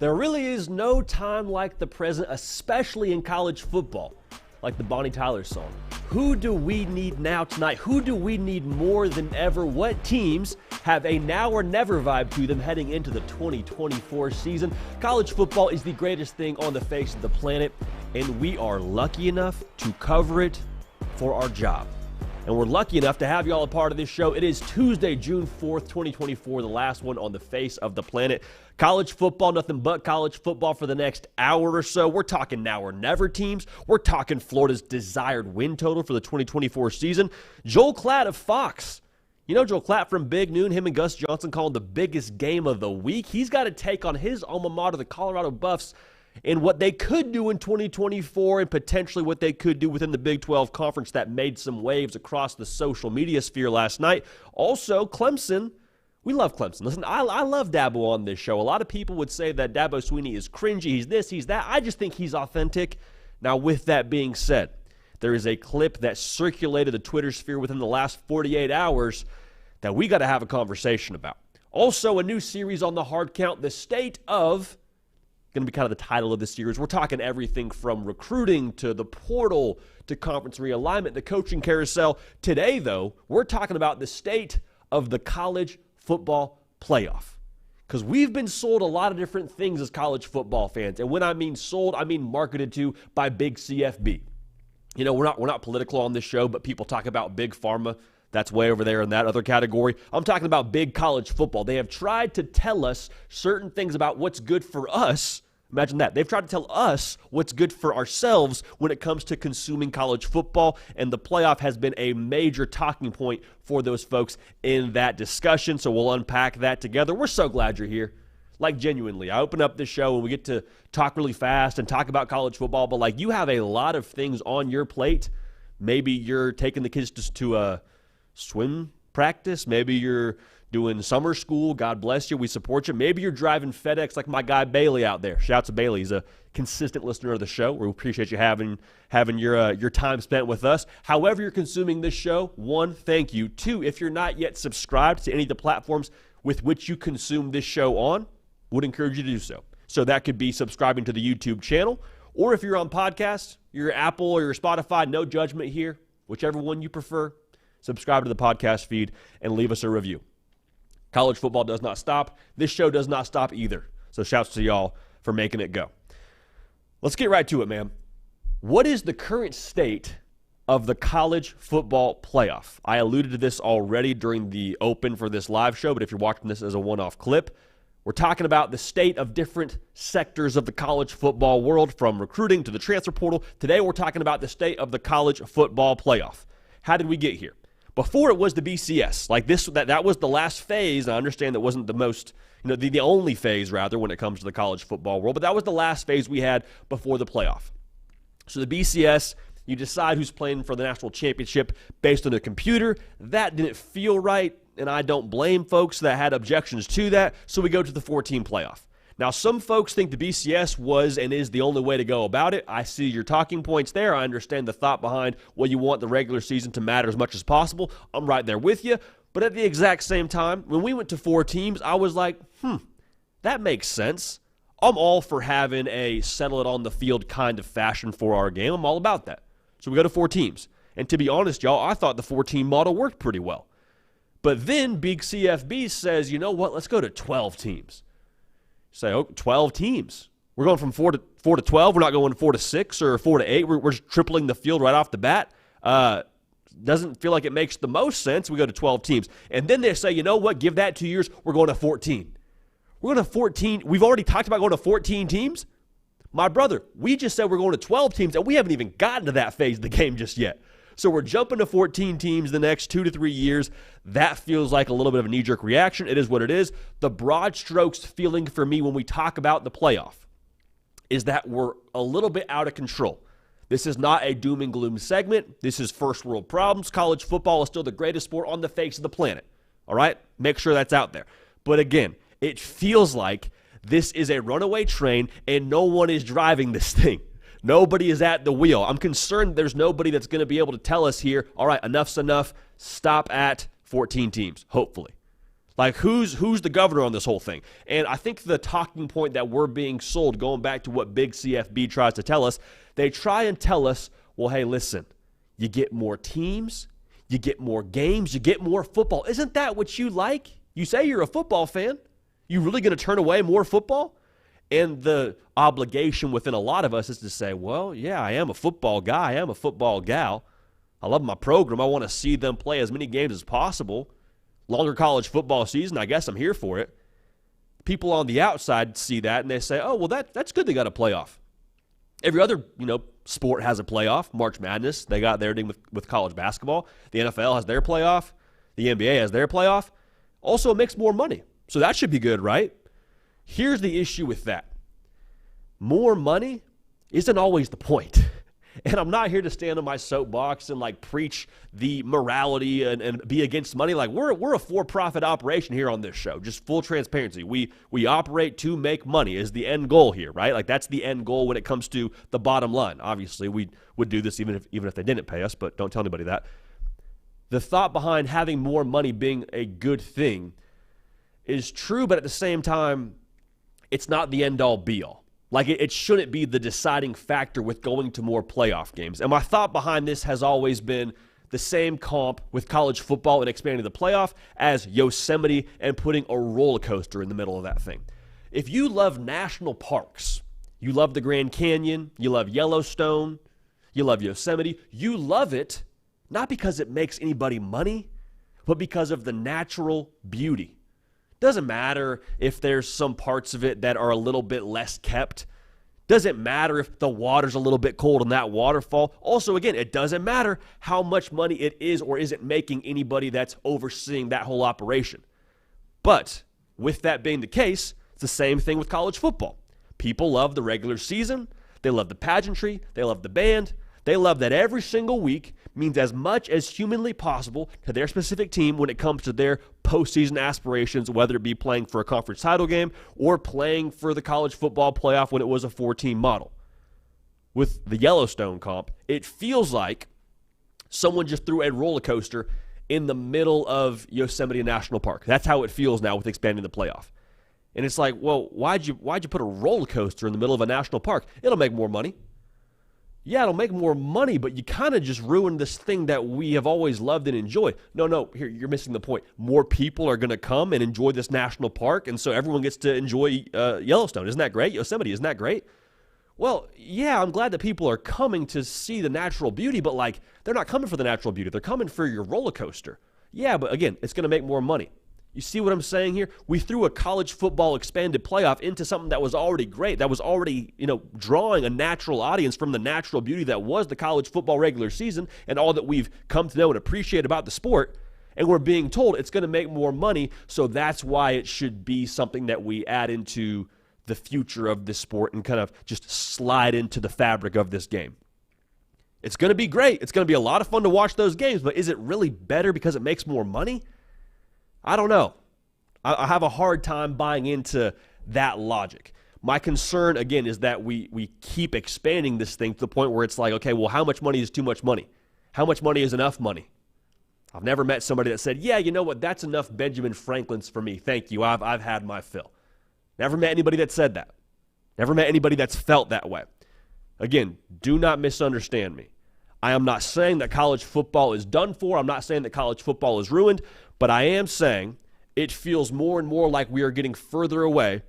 There really is no time like the present, especially in college football, like the Bonnie Tyler song. Who do we need now tonight? Who do we need more than ever? What teams have a now or never vibe to them heading into the 2024 season? College football is the greatest thing on the face of the planet, and we are lucky enough to cover it for our job. And we're lucky enough to have y'all a part of this show. It is Tuesday, June 4th, 2024, the last one on the face of the planet. College football, nothing but college football for the next hour or so. We're talking now or never teams. We're talking Florida's desired win total for the 2024 season. Joel Klatt of Fox. You know Joel Klatt from Big Noon, him and Gus Johnson called the biggest game of the week. He's got to take on his alma mater, the Colorado Buffs, and what they could do in 2024 and potentially what they could do within the Big 12 Conference that made some waves across the social media sphere last night. Also, Clemson. We love Clemson. Listen, I love Dabo on this show. A lot of people would say that Dabo Swinney is cringy. He's this, he's that. I just think he's authentic. Now, with that being said, there is a clip that circulated the Twitter sphere within the last 48 hours that we got to have a conversation about. Also, a new series on the hard count, the state of... going to be kind of the title of the series. We're talking everything from recruiting to the portal to conference realignment, the coaching carousel. Today, though, we're talking about the state of the college football playoff. Because we've been sold a lot of different things as college football fans. And when I mean sold, I mean marketed to by big CFB. You know, we're not political on this show, but people talk about big pharma. That's way over there in that other category. I'm talking about big college football. They have tried to tell us certain things about what's good for us. Imagine that. They've tried to tell us what's good for ourselves when it comes to consuming college football, and the playoff has been a major talking point for those folks in that discussion, so we'll unpack that together. We're so glad you're here. Like, genuinely, I open up this show and we get to talk really fast and talk about college football, but, like, you have a lot of things on your plate. Maybe you're taking the kids to a swim practice. Maybe you're doing summer school. God bless you. We support you. Maybe you're driving FedEx like my guy Bailey out there. Shouts to Bailey. He's a consistent listener of the show. We appreciate you having your time spent with us. However you're consuming this show, one, thank you. Two, if you're not yet subscribed to any of the platforms with which you consume this show on, would encourage you to do so. So that could be subscribing to the YouTube channel, or if you're on podcasts, your Apple or your Spotify, no judgment here, whichever one you prefer, subscribe to the podcast feed and leave us a review. College football does not stop. This show does not stop either. So shouts to y'all for making it go. Let's get right to it, man. What is the current state of the college football playoff? I alluded to this already during the open for this live show, but if you're watching this as a one-off clip, we're talking about the state of different sectors of the college football world, from recruiting to the transfer portal. Today, we're talking about the state of the college football playoff. How did we get here? Before, it was the BCS. Like this, that was the last phase. I understand that wasn't the most, the only phase, rather, when it comes to the college football world. But that was the last phase we had before the playoff. So the BCS, you decide who's playing for the national championship based on the computer. That didn't feel right, and I don't blame folks that had objections to that. So we go to the 14 playoff. Now, some folks think the BCS was and is the only way to go about it. I see your talking points there. I understand the thought behind, well, you want the regular season to matter as much as possible. I'm right there with you. But at the exact same time, when we went to 4 teams, I was like, that makes sense. I'm all for having a settle it on the field kind of fashion for our game. I'm all about that. So we go to 4 teams. And to be honest, y'all, I thought the 4-team model worked pretty well. But then Big CFB says, you know what, let's go to 12 teams. Say, 12 teams. We're going from 4 to 12. We're not going 4 to 6 or 4 to 8. We're just tripling the field right off the bat. Doesn't feel like it makes the most sense. We go to 12 teams. And then they say, you know what, give that 2 years. We're going to 14. We're going to 14. We've already talked about going to 14 teams. My brother, we just said we're going to 12 teams, and we haven't even gotten to that phase of the game just yet. So we're jumping to 14 teams the next 2 to 3 years. That feels like a little bit of a knee-jerk reaction. It is what it is. The broad strokes feeling for me when we talk about the playoff is that we're a little bit out of control. This is not a doom and gloom segment. This is first world problems. College football is still the greatest sport on the face of the planet. All right? Make sure that's out there. But again, it feels like this is a runaway train and no one is driving this thing. Nobody is at the wheel. I'm concerned there's nobody that's going to be able to tell us here, all right, enough's enough, stop at 14 teams, hopefully. Like, who's the governor on this whole thing? And I think the talking point that we're being sold, going back to what Big CFB tries to tell us, they try and tell us, well, hey, listen, you get more teams, you get more games, you get more football. Isn't that what you like? You say you're a football fan. You really going to turn away more football? And the obligation within a lot of us is to say, well, yeah, I am a football guy. I am a football gal. I love my program. I want to see them play as many games as possible. Longer college football season, I guess I'm here for it. People on the outside see that and they say, oh, well, that's good they got a playoff. Every other, sport has a playoff. March Madness, they got their thing with college basketball. The NFL has their playoff. The NBA has their playoff. Also, it makes more money. So that should be good, right? Here's the issue with that. More money isn't always the point. And I'm not here to stand on my soapbox and preach the morality and be against money. We're a for-profit operation here on this show. Just full transparency. We operate to make money is the end goal here, right? That's the end goal when it comes to the bottom line. Obviously, we would do this even if they didn't pay us, but don't tell anybody that. The thought behind having more money being a good thing is true, but at the same time, it's not the end-all be-all. It shouldn't be the deciding factor with going to more playoff games. And my thought behind this has always been the same comp with college football and expanding the playoff as Yosemite and putting a roller coaster in the middle of that thing. If you love national parks, you love the Grand Canyon, you love Yellowstone, you love Yosemite, you love it not because it makes anybody money, but because of the natural beauty. Doesn't matter if there's some parts of it that are a little bit less kept. Doesn't matter if the water's a little bit cold in that waterfall. Also, again, it doesn't matter how much money it is or isn't making anybody that's overseeing that whole operation. But with that being the case, it's the same thing with college football. People love the regular season. They love the pageantry. They love the band. They love that every single week means as much as humanly possible to their specific team when it comes to their postseason aspirations, whether it be playing for a conference title game or playing for the college football playoff when it was a 4-team model. With the Yellowstone comp, it feels like someone just threw a roller coaster in the middle of Yosemite National Park. That's how it feels now with expanding the playoff. And it's like, well, why'd you put a roller coaster in the middle of a national park? It'll make more money. Yeah, it'll make more money, but you kind of just ruined this thing that we have always loved and enjoyed. No, here, you're missing the point. More people are going to come and enjoy this national park, and so everyone gets to enjoy Yellowstone. Isn't that great? Yosemite, isn't that great? Well, yeah, I'm glad that people are coming to see the natural beauty, but they're not coming for the natural beauty. They're coming for your roller coaster. Yeah, but again, it's going to make more money. You see what I'm saying here? We threw a college football expanded playoff into something that was already great, that was already, drawing a natural audience from the natural beauty that was the college football regular season and all that we've come to know and appreciate about the sport. And we're being told it's going to make more money, so that's why it should be something that we add into the future of this sport and kind of just slide into the fabric of this game. It's going to be great. It's going to be a lot of fun to watch those games, but is it really better because it makes more money? I don't know. I have a hard time buying into that logic. My concern, again, is that we keep expanding this thing to the point where it's like, okay, well, how much money is too much money? How much money is enough money? I've never met somebody that said, yeah, you know what, that's enough Benjamin Franklins for me. Thank you, I've had my fill. Never met anybody that said that. Never met anybody that's felt that way. Again, do not misunderstand me. I am not saying that college football is done for. I'm not saying that college football is ruined. But I am saying it feels more and more like we are getting further away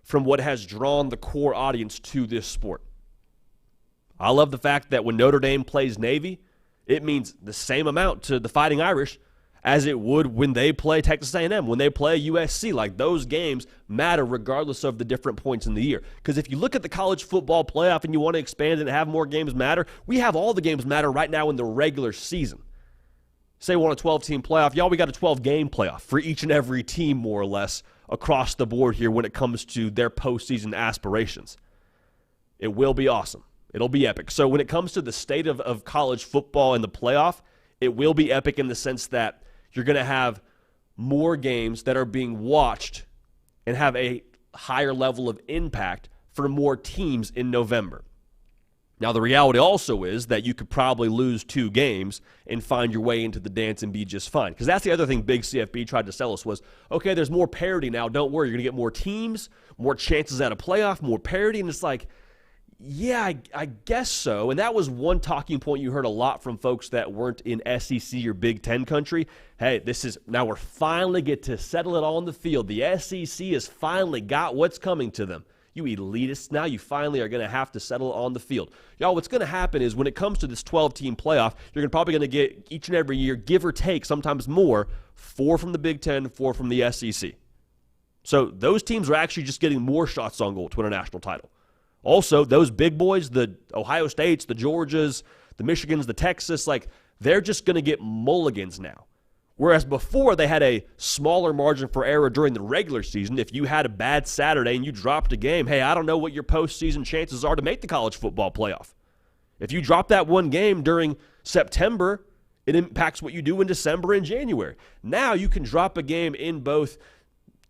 from what has drawn the core audience to this sport. I love the fact that when Notre Dame plays Navy, it means the same amount to the Fighting Irish as it would when they play Texas A&M, when they play USC. Those games matter regardless of the different points in the year. Because if you look at the college football playoff and you want to expand it and have more games matter, we have all the games matter right now in the regular season. Say we're on a 12-team playoff. Y'all, we got a 12-game playoff for each and every team, more or less, across the board here when it comes to their postseason aspirations. It will be awesome. It'll be epic. So when it comes to the state of college football and the playoff, it will be epic in the sense that you're going to have more games that are being watched and have a higher level of impact for more teams in November. Now, the reality also is that you could probably lose 2 games and find your way into the dance and be just fine. Because that's the other thing Big CFB tried to sell us was, okay, there's more parity now. Don't worry. You're going to get more teams, more chances at a playoff, more parity. And it's like, yeah, I guess so. And that was one talking point you heard a lot from folks that weren't in SEC or Big Ten country. Hey, now we're finally get to settle it all on the field. The SEC has finally got what's coming to them. You elitists, now you finally are going to have to settle on the field. Y'all, what's going to happen is when it comes to this 12-team playoff, you're probably going to get each and every year, give or take, sometimes more, 4 from the Big Ten, 4 from the SEC. So those teams are actually just getting more shots on goal to win a national title. Also, those big boys, the Ohio States, the Georgias, the Michigans, the Texas, they're just going to get mulligans now. Whereas before, they had a smaller margin for error during the regular season. If you had a bad Saturday and you dropped a game, hey, I don't know what your postseason chances are to make the college football playoff. If you drop that one game during September, it impacts what you do in December and January. Now you can drop a game in both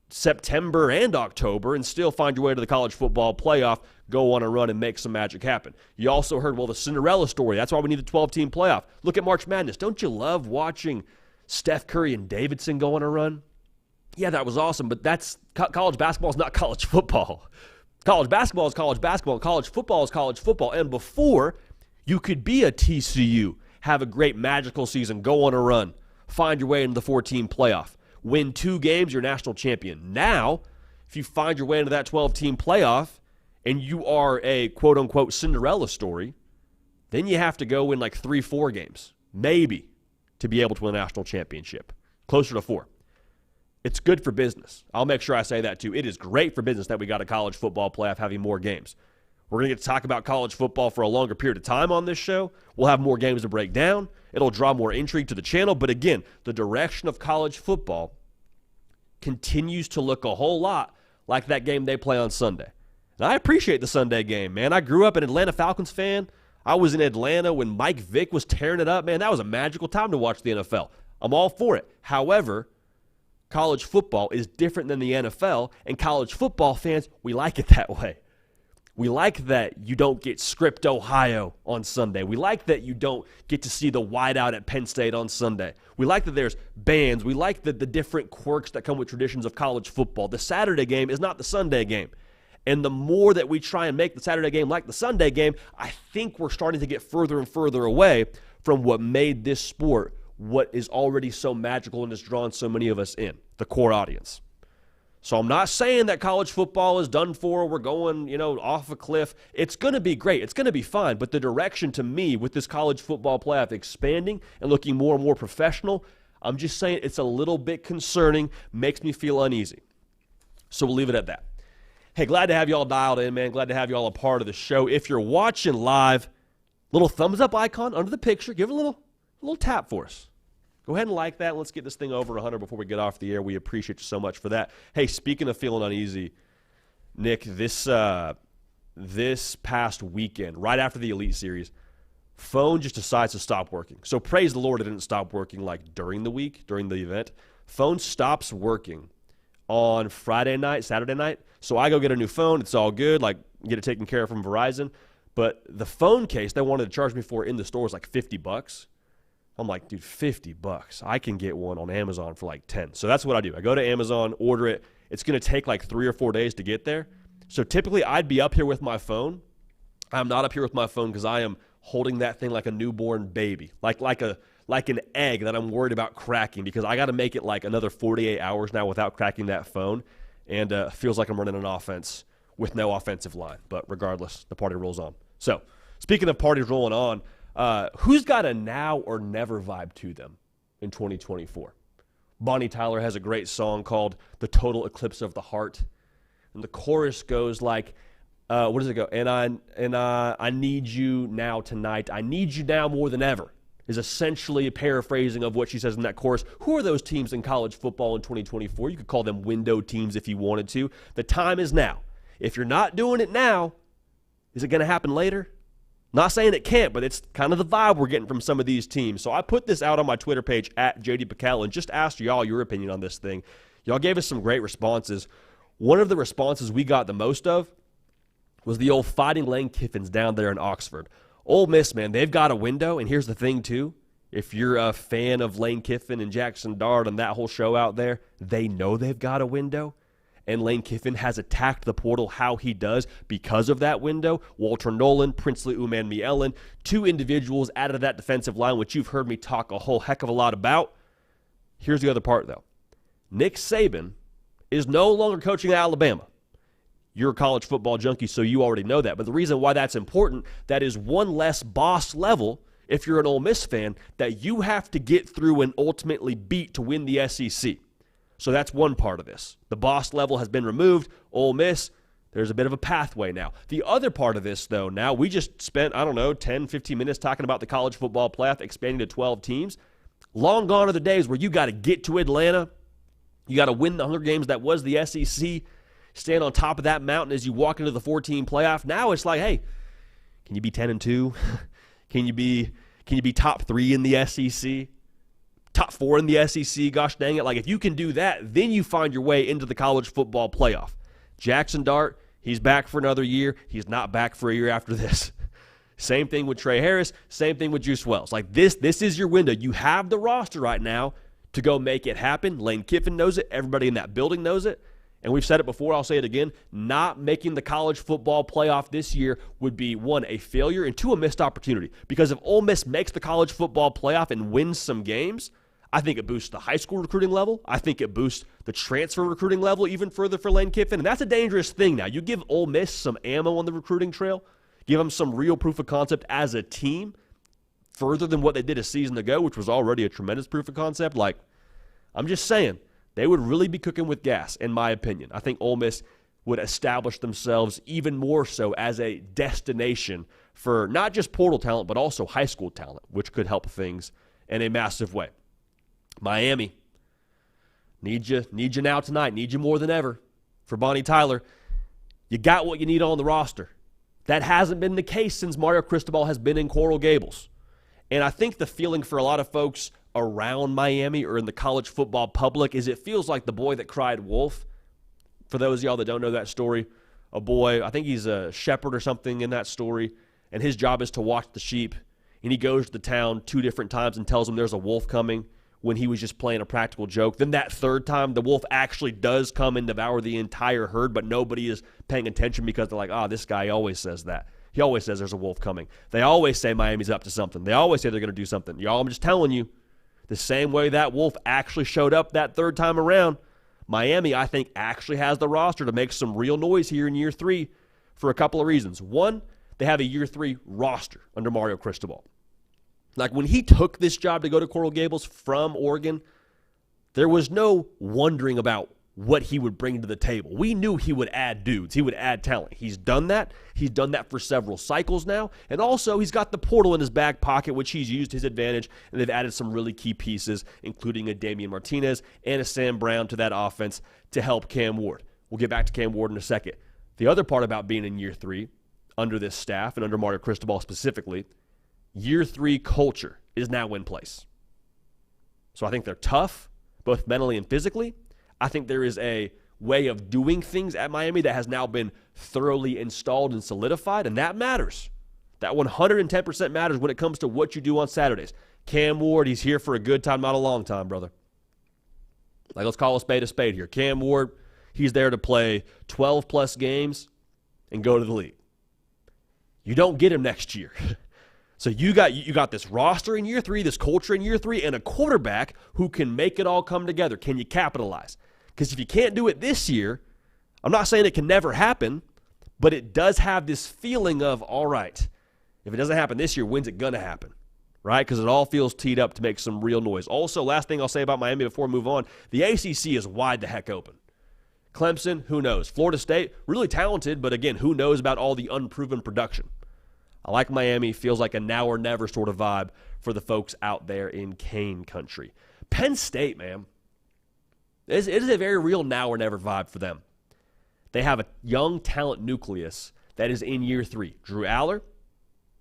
September and October and still find your way to the college football playoff, go on a run and make some magic happen. You also heard, the Cinderella story. That's why we need the 12-team playoff. Look at March Madness. Don't you love watching Steph Curry and Davidson go on a run? Yeah, that was awesome, but that's college basketball is not college football. College basketball is college basketball. College football is college football. And before, you could be a TCU, have a great magical season, go on a run, find your way into the 4-team playoff, win 2 games, you're national champion. Now, if you find your way into that 12-team playoff and you are a quote-unquote Cinderella story, then you have to go win 3-4 games, maybe, to be able to win a national championship. Closer to 4. It's good for business. I'll make sure I say that too. It is great for business that we got a college football playoff having more games. We're going to get to talk about college football for a longer period of time on this show. We'll have more games to break down. It'll draw more intrigue to the channel. But again, the direction of college football continues to look a whole lot like that game they play on Sunday. And I appreciate the Sunday game, man. I grew up an Atlanta Falcons fan. I was in Atlanta when Mike Vick was tearing it up. Man, that was a magical time to watch the NFL. I'm all for it. However, college football is different than the NFL, and college football fans, we like it that way. We like that you don't get Script Ohio on Sunday. We like that you don't get to see the whiteout at Penn State on Sunday. We like that there's bands. We like the different quirks that come with traditions of college football. The Saturday game is not the Sunday game. And the more that we try and make the Saturday game like the Sunday game, I think we're starting to get further and further away from what made this sport what is already so magical and has drawn so many of us in, the core audience. So I'm not saying that college football is done for, we're going, off a cliff. It's going to be great. It's going to be fine. But the direction to me with this college football playoff expanding and looking more and more professional, I'm just saying it's a little bit concerning, makes me feel uneasy. So we'll leave it at that. Hey, glad to have you all dialed in, man. Glad to have you all a part of the show. If you're watching live, little thumbs up icon under the picture. Give it a little tap for us. Go ahead and like that. Let's get this thing over 100 before we get off the air. We appreciate you so much for that. Hey, speaking of feeling uneasy, Nick, this past weekend, right after the Elite Series, phone just decides to stop working. So praise the Lord it didn't stop working during the week, during the event. Phone stops working on Friday night, Saturday night. So I go get a new phone. It's all good. Get it taken care of from Verizon. But the phone case they wanted to charge me for in the store is $50. I'm like, dude, $50. I can get one on Amazon for 10. So that's what I do. I go to Amazon, order it. It's going to take 3 or 4 days to get there. So typically I'd be up here with my phone. I'm not up here with my phone because I am holding that thing like a newborn baby, like an egg that I'm worried about cracking because I got to make it another 48 hours now without cracking that phone. And feels like I'm running an offense with no offensive line. But regardless, the party rolls on. So speaking of parties rolling on, who's got a now or never vibe to them in 2024? Bonnie Tyler has a great song called The Total Eclipse of the Heart. And the chorus goes what does it go? And I need you now tonight. I need you now more than ever. Is essentially a paraphrasing of what she says in that chorus. Who are those teams in college football in 2024? You could call them window teams if you wanted to. The time is now. If you're not doing it now, is it going to happen later? Not saying it can't, but it's kind of the vibe we're getting from some of these teams. So I put this out on my Twitter page at JD Pical and just asked y'all your opinion on this thing. Y'all gave us some great responses. One of the responses we got the most of was the old Fighting Lane Kiffins down there in Oxford. Ole Miss, man, they've got a window, and here's the thing, too. If you're a fan of Lane Kiffin and Jackson Dart and that whole show out there, they know they've got a window. And Lane Kiffin has attacked the portal how he does because of that window. Walter Nolan, Princely Umanmielen, two individuals added to that defensive line, which you've heard me talk a whole heck of a lot about. Here's the other part, though. Nick Saban is no longer coaching at Alabama. You're a college football junkie, so you already know that. But the reason why that's important, that is one less boss level, if you're an Ole Miss fan, that you have to get through and ultimately beat to win the SEC. So that's one part of this. The boss level has been removed. Ole Miss, there's a bit of a pathway now. The other part of this, though, now we just spent, 10, 15 minutes talking about the college football playoff expanding to 12 teams. Long gone are the days where you got to get to Atlanta. You got to win the Hunger Games that was the SEC. Stand on top of that mountain as you walk into the 14 playoff. Now it's like, hey, can you be 10-2? Can you be top 3 in the SEC? Top 4 in the SEC? Gosh dang it. Like, if you can do that, then you find your way into the college football playoff. Jackson Dart, he's back for another year. He's not back for a year after this. Same thing with Trey Harris. Same thing with Juice Wells. Like, this is your window. You have the roster right now to go make it happen. Lane Kiffin knows it. Everybody in that building knows it. And we've said it before, I'll say it again, not making the college football playoff this year would be, 1, a failure, and 2, a missed opportunity. Because if Ole Miss makes the college football playoff and wins some games, I think it boosts the high school recruiting level. I think it boosts the transfer recruiting level even further for Lane Kiffin. And that's a dangerous thing now. You give Ole Miss some ammo on the recruiting trail, give them some real proof of concept as a team, further than what they did a season ago, which was already a tremendous proof of concept. Like, I'm just saying, they would really be cooking with gas, in my opinion. I think Ole Miss would establish themselves even more so as a destination for not just portal talent, but also high school talent, which could help things in a massive way. Miami, need you now tonight. Need you more than ever. For Bonnie Tyler, you got what you need on the roster. That hasn't been the case since Mario Cristobal has been in Coral Gables. And I think the feeling for a lot of folks around Miami or in the college football public is it feels like the boy that cried wolf. For those of y'all that don't know that story, a boy, I think he's a shepherd or something in that story, and his job is to watch the sheep. And he goes to the town 2 different times and tells them there's a wolf coming when he was just playing a practical joke. Then that 3rd time, the wolf actually does come and devour the entire herd, but nobody is paying attention because they're like, this guy always says that. He always says there's a wolf coming. They always say Miami's up to something. They always say they're going to do something. Y'all, I'm just telling you, the same way that wolf actually showed up that 3rd time around, Miami, I think, actually has the roster to make some real noise here in year 3 for a couple of reasons. 1, they have a year 3 roster under Mario Cristobal. Like, when he took this job to go to Coral Gables from Oregon, there was no wondering about what he would bring to the table. We knew he would add dudes. He would add talent. He's done that. He's done that for several cycles now. And also, he's got the portal in his back pocket, which he's used to his advantage. And they've added some really key pieces, including a Damian Martinez and a Sam Brown to that offense to help Cam Ward. We'll get back to Cam Ward in a second. The other part about being in year 3 under this staff and under Mario Cristobal specifically, year 3 culture is now in place. So I think they're tough, both mentally and physically. I think there is a way of doing things at Miami that has now been thoroughly installed and solidified, and that matters. That 110% matters when it comes to what you do on Saturdays. Cam Ward, he's here for a good time, not a long time, brother. Like, let's call a spade here. Cam Ward, he's there to play 12-plus games and go to the league. You don't get him next year. So you got this roster in year 3, this culture in year 3, and a quarterback who can make it all come together. Can you capitalize? Because if you can't do it this year, I'm not saying it can never happen, but it does have this feeling of, all right, if it doesn't happen this year, when's it going to happen? Right? Because it all feels teed up to make some real noise. Also, last thing I'll say about Miami before we move on, the ACC is wide the heck open. Clemson, who knows? Florida State, really talented, but again, who knows about all the unproven production? I like Miami. Feels like a now or never sort of vibe for the folks out there in Cane country. Penn State, man, it is a very real now or never vibe for them. They have a young talent nucleus that is in year 3. Drew Aller,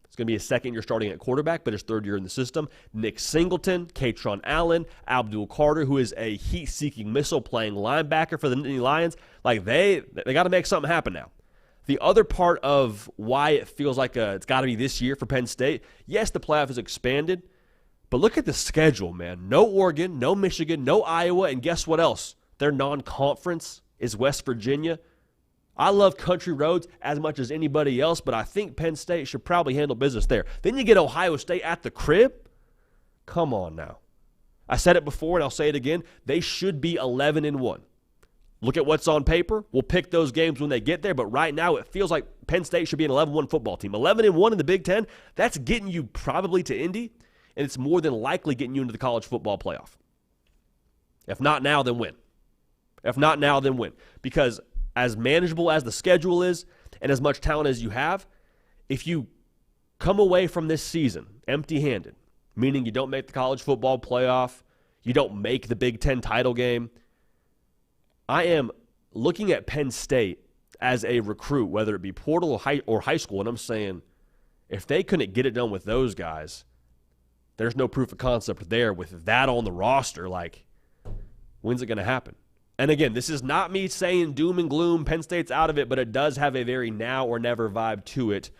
it's going to be his 2nd year starting at quarterback, but his 3rd year in the system. Nick Singleton, Katron Allen, Abdul Carter, who is a heat-seeking missile playing linebacker for the Nittany Lions. Like, they got to make something happen now. The other part of why it feels like it's got to be this year for Penn State, yes, the playoff is expanded, but look at the schedule, man. No Oregon, no Michigan, no Iowa, and guess what else? Their non-conference is West Virginia. I love country roads as much as anybody else, but I think Penn State should probably handle business there. Then you get Ohio State at the crib. Come on now. I said it before, and I'll say it again. They should be 11-1. Look at what's on paper. We'll pick those games when they get there, but right now it feels like Penn State should be an 11-1 football team. 11-1 in the Big Ten, that's getting you probably to Indy, and it's more than likely getting you into the college football playoff. If not now, then when? If not now, then when? Because as manageable as the schedule is and as much talent as you have, if you come away from this season empty-handed, meaning you don't make the college football playoff, you don't make the Big Ten title game, I am looking at Penn State as a recruit, whether it be portal or high school, and I'm saying if they couldn't get it done with those guys, there's no proof of concept there with that on the roster. Like, when's it going to happen? And again, this is not me saying doom and gloom, Penn State's out of it, but it does have a very now or never vibe to it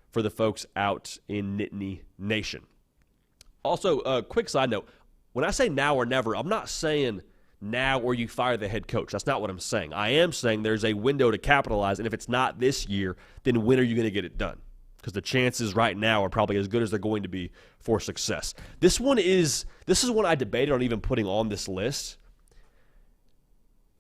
for the folks out in Nittany Nation. Also, a quick side note, when I say now or never, I'm not saying now or you fire the head coach. That's not what I'm saying. I am saying there's a window to capitalize, and if it's not this year, then when are you going to get it done? Because the chances right now are probably as good as they're going to be for success. This is one I debated on even putting on this list.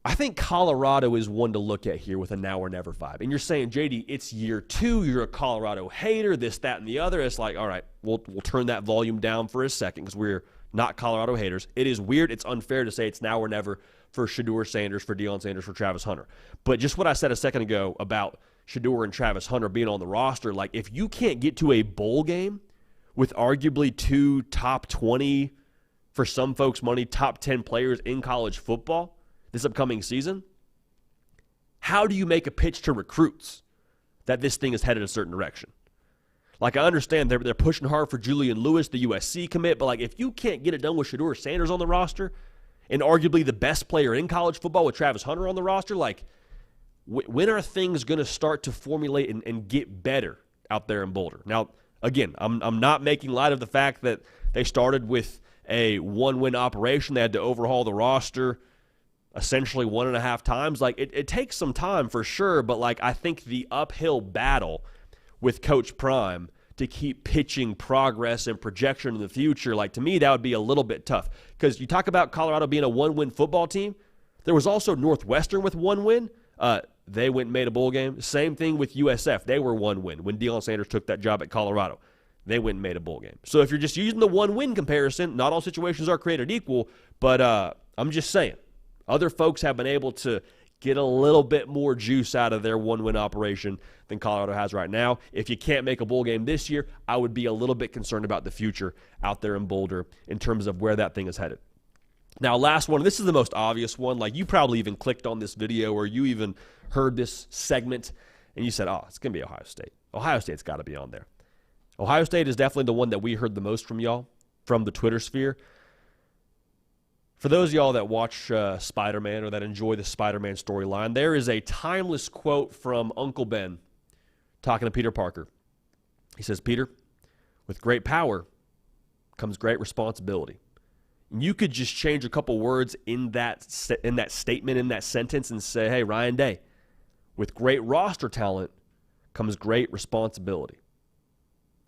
I think Colorado is one to look at here with a now or never vibe. And you're saying, JD, it's year 2, you're a Colorado hater, this, that, and the other. It's like, all right, we'll turn that volume down for a second because we're not Colorado haters. It is weird. It's unfair to say it's now or never for Shedeur Sanders, for Deion Sanders, for Travis Hunter. But just what I said a second ago about Shedeur and Travis Hunter being on the roster, like if you can't get to a bowl game with arguably 2 top 20, for some folks' money, top 10 players in college football this upcoming season, how do you make a pitch to recruits that this thing is headed a certain direction? Like, I understand they're pushing hard for Julian Lewis, the USC commit, but like if you can't get it done with Shedeur Sanders on the roster and arguably the best player in college football with Travis Hunter on the roster, like when are things going to start to formulate and get better out there in Boulder? Now, again, I'm not making light of the fact that they started with a 1-win operation. They had to overhaul the roster essentially 1.5 times. Like, it takes some time for sure, but like I think the uphill battle with Coach Prime to keep pitching progress and projection in the future, like to me that would be a little bit tough. Because you talk about Colorado being a 1-win football team, there was also Northwestern with 1 win. They went and made a bowl game. Same thing with USF. They were 1 win when Deion Sanders took that job at Colorado. They went and made a bowl game. So if you're just using the 1-win comparison, not all situations are created equal, but I'm just saying, other folks have been able to get a little bit more juice out of their 1-win operation than Colorado has right now. If you can't make a bowl game this year, I would be a little bit concerned about the future out there in Boulder in terms of where that thing is headed. Now, last one. This is the most obvious one. Like, you probably even clicked on this video or you even heard this segment and you said, oh, it's going to be Ohio State. Ohio State's got to be on there. Ohio State is definitely the one that we heard the most from y'all, from the Twitter sphere. For those of y'all that watch Spider-Man or that enjoy the Spider-Man storyline, there is a timeless quote from Uncle Ben talking to Peter Parker. He says, Peter, with great power comes great responsibility. And you could just change a couple words in that statement, in that sentence, and say, hey, Ryan Day, with great roster talent comes great responsibility.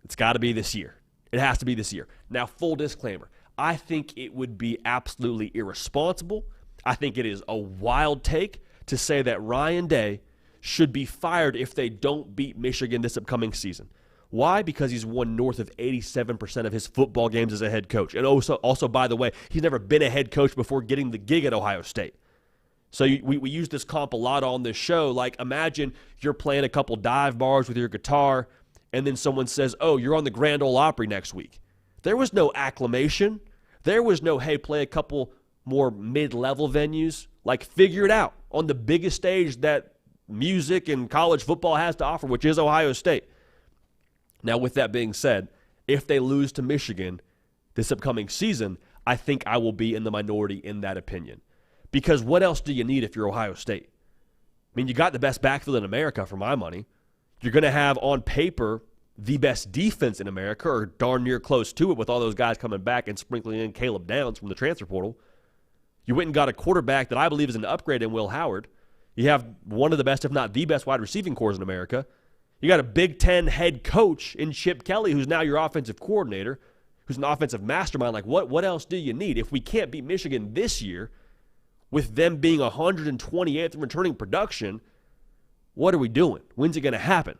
It's got to be this year. It has to be this year. Now, full disclaimer, I think it would be absolutely irresponsible. I think it is a wild take to say that Ryan Day should be fired if they don't beat Michigan this upcoming season. Why? Because he's won north of 87% of his football games as a head coach. And also, by the way, he's never been a head coach before getting the gig at Ohio State. So we use this comp a lot on this show. Like, imagine you're playing a couple dive bars with your guitar, and then someone says, oh, you're on the Grand Ole Opry next week. There was no acclamation. There was no, hey, play a couple more mid-level venues. Like, figure it out on the biggest stage that music and college football has to offer, which is Ohio State. Now, with that being said, if they lose to Michigan this upcoming season, I think I will be in the minority in that opinion. Because what else do you need if you're Ohio State? mean, you got the best backfield in America for my money. You're going to have, on paper, the best defense in America, or darn near close to it, with all those guys coming back and sprinkling in Caleb Downs from the transfer portal. You went and got a quarterback that I believe is an upgrade in Will Howard. You have one of the best, if not the best, wide receiving corps in America. You got a Big Ten head coach in Chip Kelly, who's now your offensive coordinator, who's an offensive mastermind. Like, what else do you need? If we can't beat Michigan this year, with them being 128th in returning production, what are we doing? When's it going to happen?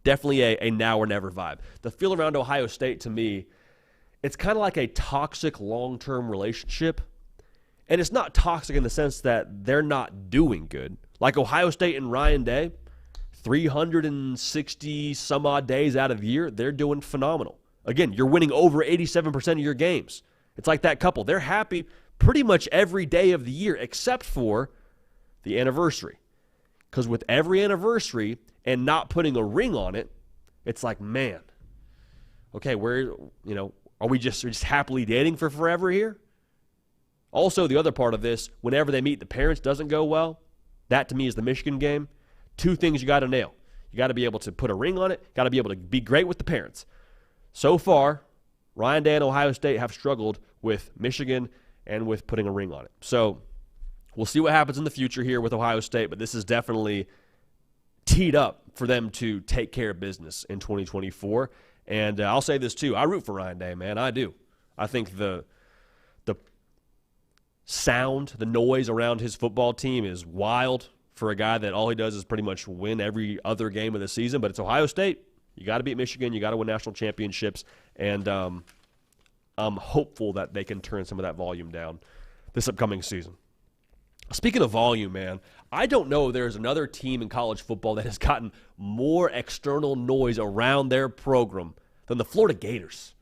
Definitely a now or never vibe. The feel around Ohio State, to me, it's kind of like a toxic long-term relationship. And it's not toxic in the sense that they're not doing good. Like Ohio State and Ryan Day, 360 some odd days out of the year, they're doing phenomenal. Again, you're winning over 87% of your games. It's like that couple. They're happy pretty much every day of the year except for the anniversary. Because with every anniversary and not putting a ring on it, it's like, man, okay, are we just happily dating for forever here? Also, the other part of this, whenever they meet the parents, doesn't go well. That, to me, is the Michigan game. Two things you got to nail. You got to be able to put a ring on it. Got to be able to be great with the parents. So far, Ryan Day and Ohio State have struggled with Michigan and with putting a ring on it. So we'll see what happens in the future here with Ohio State, but this is definitely teed up for them to take care of business in 2024. And I'll say this, too. I root for Ryan Day, man. I do. I think the sound, the noise around his football team is wild for a guy that all he does is pretty much win every other game of the season. But it's Ohio State. You got to beat Michigan. You got to win national championships. And I'm hopeful that they can turn some of that volume down this upcoming season. Speaking of volume, man, I don't know there's another team in college football that has gotten more external noise around their program than the Florida Gators.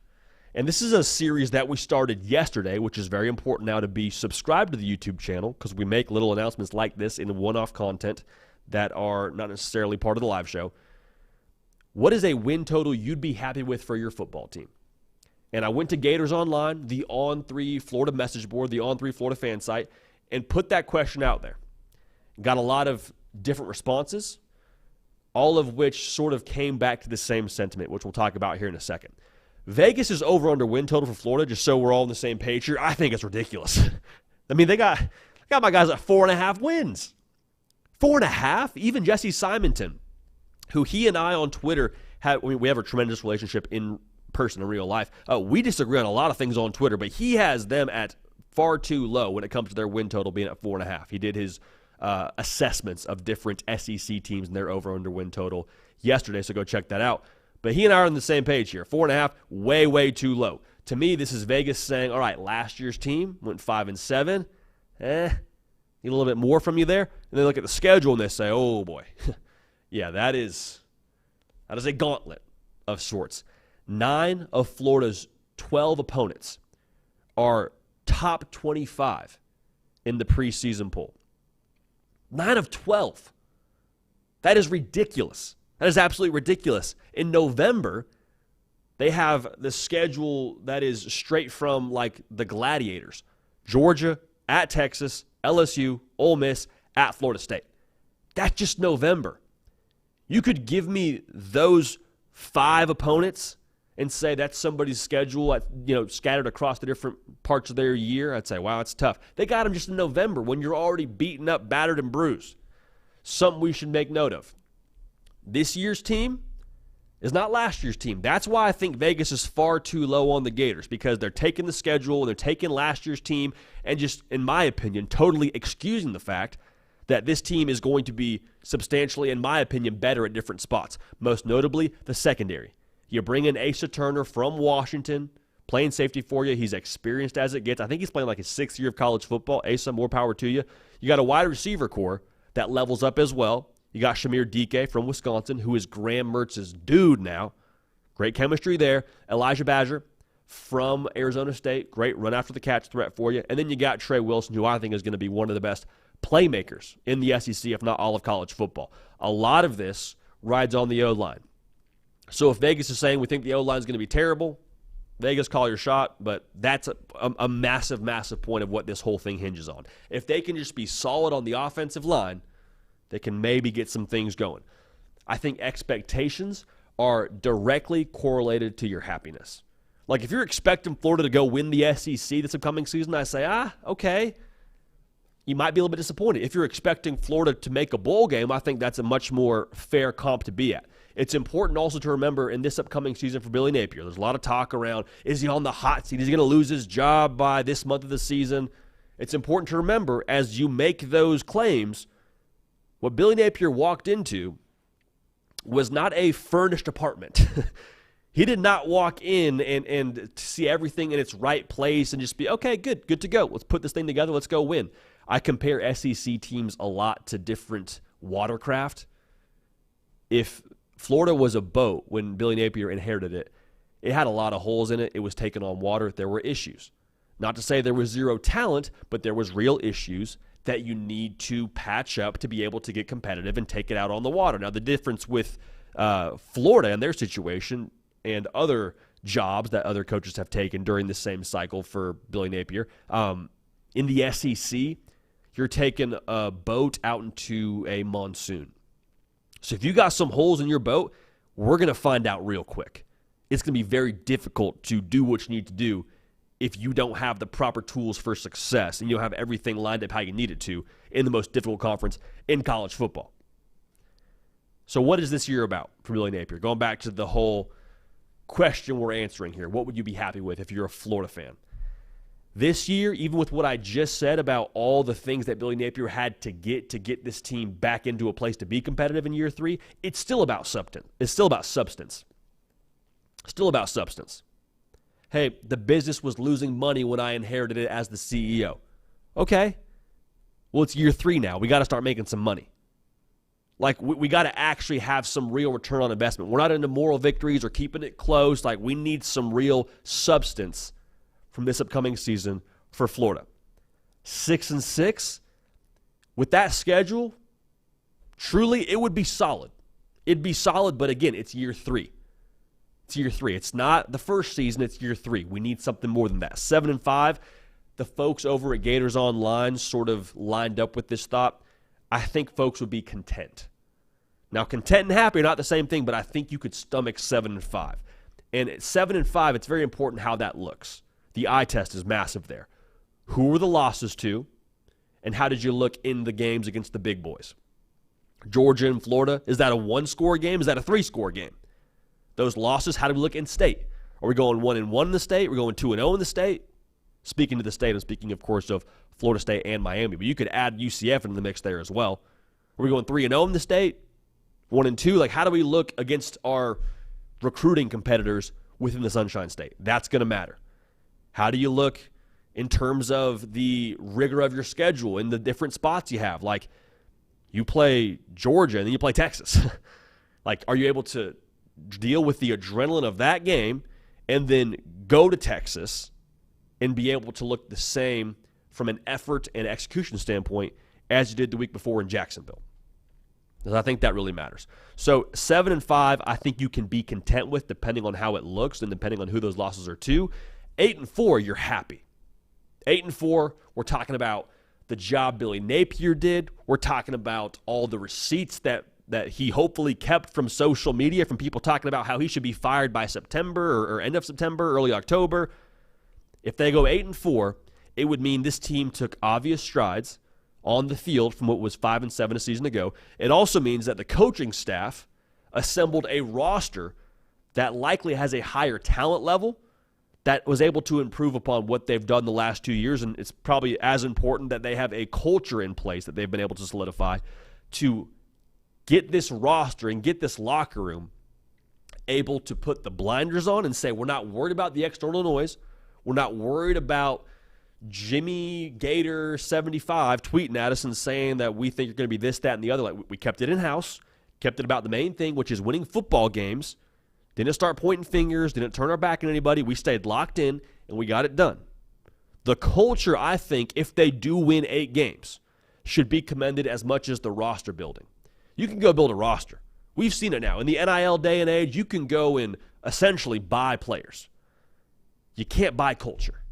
And this is a series that we started yesterday, which is very important now to be subscribed to the YouTube channel because we make little announcements like this in one-off content that are not necessarily part of the live show. What is a win total you'd be happy with for your football team? And I went to Gators Online, the On3 Florida message board, the On3 Florida fan site, and put that question out there. Got a lot of different responses, all of which sort of came back to the same sentiment, which we'll talk about here in a second. Vegas is over under win total for Florida, just so we're all on the same page here. I think it's ridiculous. I mean, they got my guys at 4.5 wins. 4.5? Even Jesse Simonton, who he and I on Twitter we have a tremendous relationship in person in real life. We disagree on a lot of things on Twitter, but he has them at far too low when it comes to their win total being at 4.5. He did his assessments of different SEC teams and their over under win total yesterday, so go check that out. But he and I are on the same page here. 4.5, way, way too low. To me, this is Vegas saying, all right, last year's team went 5-7. Need a little bit more from you there. And they look at the schedule and they say, oh, boy. Yeah, that is a gauntlet of sorts. 9 of Florida's 12 opponents are top 25 in the preseason poll. 9 of 12. That is ridiculous. That is absolutely ridiculous. In November, they have the schedule that is straight from like the Gladiators. Georgia, at Texas, LSU, Ole Miss, at Florida State. That's just November. You could give me those 5 opponents and say that's somebody's schedule, scattered across the different parts of their year. I'd say, wow, it's tough. They got them just in November when you're already beaten up, battered, and bruised. Something we should make note of. This year's team is not last year's team. That's why I think Vegas is far too low on the Gators, because they're taking the schedule and they're taking last year's team and just, in my opinion, totally excusing the fact that this team is going to be substantially, in my opinion, better at different spots, most notably the secondary. You bring in Asa Turner from Washington, playing safety for you. He's experienced as it gets. I think he's playing like his 6th year of college football. Asa, more power to you. You got a wide receiver core that levels up as well. You got Shamir Dike from Wisconsin, who is Graham Mertz's dude now. Great chemistry there. Elijah Badger from Arizona State. Great run after the catch threat for you. And then you got Trey Wilson, who I think is going to be one of the best playmakers in the SEC, if not all of college football. A lot of this rides on the O-line. So if Vegas is saying we think the O-line is going to be terrible, Vegas, call your shot, but that's a massive, massive point of what this whole thing hinges on. If they can just be solid on the offensive line, that can maybe get some things going. I think expectations are directly correlated to your happiness. Like if you're expecting Florida to go win the SEC this upcoming season, I say, okay. You might be a little bit disappointed. If you're expecting Florida to make a bowl game, I think that's a much more fair comp to be at. It's important also to remember in this upcoming season for Billy Napier, there's a lot of talk around, is he on the hot seat? Is he going to lose his job by this month of the season? It's important to remember as you make those claims, what Billy Napier walked into was not a furnished apartment. He did not walk in and see everything in its right place and just be, okay, good to go. Let's put this thing together. Let's go win. I compare SEC teams a lot to different watercraft. If Florida was a boat when Billy Napier inherited it, it had a lot of holes in it. It was taking on water. There were issues. Not to say there was zero talent, but there was real issues that you need to patch up to be able to get competitive and take it out on the water. Now, the difference with Florida and their situation and other jobs that other coaches have taken during the same cycle for Billy Napier, in the SEC, you're taking a boat out into a monsoon. So if you got some holes in your boat, we're going to find out real quick. It's going to be very difficult to do what you need to do if you don't have the proper tools for success and you don't have everything lined up how you need it to in the most difficult conference in college football. So what is this year about for Billy Napier? Going back to the whole question we're answering here, what would you be happy with if you're a Florida fan? This year, even with what I just said about all the things that Billy Napier had to get this team back into a place to be competitive in year 3, it's still about substance. It's still about substance. Still about substance. Hey, the business was losing money when I inherited it as the CEO. Okay. Well, it's year 3 now. We got to start making some money. Like, we got to actually have some real return on investment. We're not into moral victories or keeping it close. Like, we need some real substance from this upcoming season for Florida. 6-6, with that schedule, truly, it would be solid. It'd be solid, but again, it's year 3. It's year 3. It's not the first season, it's year 3. We need something more than that. 7-5, the folks over at Gators Online sort of lined up with this thought. I think folks would be content. Now, content and happy are not the same thing, but I think you could stomach 7-5. And at 7-5, it's very important how that looks. The eye test is massive there. Who were the losses to, and how did you look in the games against the big boys? Georgia and Florida, is that a 1-score game? Is that a 3-score game? Those losses, how do we look in state? Are we going 1-1 in the state? Are we going 2-0 in the state? Speaking to the state, I'm speaking, of course, of Florida State and Miami, but you could add UCF into the mix there as well. Are we going 3-0 in the state? 1-2? Like, how do we look against our recruiting competitors within the Sunshine State? That's going to matter. How do you look in terms of the rigor of your schedule and the different spots you have? Like, you play Georgia and then you play Texas. Like, are you able to deal with the adrenaline of that game and then go to Texas and be able to look the same from an effort and execution standpoint as you did the week before in Jacksonville? Because I think that really matters. So 7-5, I think you can be content with depending on how it looks and depending on who those losses are to. 8-4, you're happy. 8-4, we're talking about the job Billy Napier did. We're talking about all the receipts that he hopefully kept from social media, from people talking about how he should be fired by September or end of September, early October. If they go 8-4, it would mean this team took obvious strides on the field from what was 5-7 a season ago. It also means that the coaching staff assembled a roster that likely has a higher talent level, that was able to improve upon what they've done the last 2 years, and it's probably as important that they have a culture in place that they've been able to solidify to get this roster and get this locker room able to put the blinders on and say, we're not worried about the external noise. We're not worried about Jimmy Gator 75 tweeting at us and saying that we think you're going to be this, that, and the other. Like, we kept it in-house, kept it about the main thing, which is winning football games. Didn't start pointing fingers, didn't turn our back on anybody. We stayed locked in, and we got it done. The culture, I think, if they do win 8 games, should be commended as much as the roster building. You can go build a roster. We've seen it now. In the NIL day and age, you can go and essentially buy players. You can't buy culture.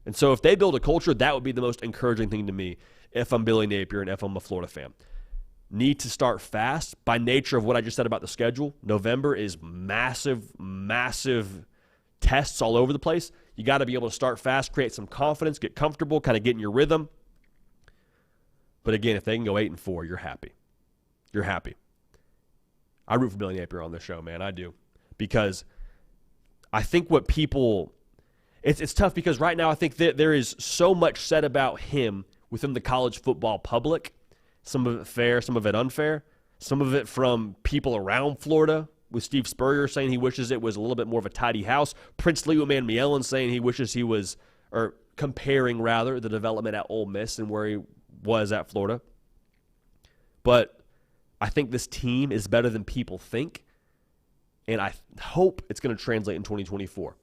And so if they build a culture, that would be the most encouraging thing to me if I'm Billy Napier and if I'm a Florida fan. need to start fast by nature of what I just said about the schedule. November is massive, massive tests all over the place. You got to be able to start fast, create some confidence, get comfortable, kind of get in your rhythm. But again, if they can go 8-4, you're happy. You're happy. I root for Billy Napier on this show, man. I do. Because I think what people – it's tough because right now I think that there is so much said about him within the college football public. Some of it fair, some of it unfair. Some of it from people around Florida, with Steve Spurrier saying he wishes it was a little bit more of a tidy house. Prince Leo Manuelin saying he wishes he was – or comparing, rather, the development at Ole Miss and where he was at Florida. But I think this team is better than people think, and I hope it's going to translate in 2024.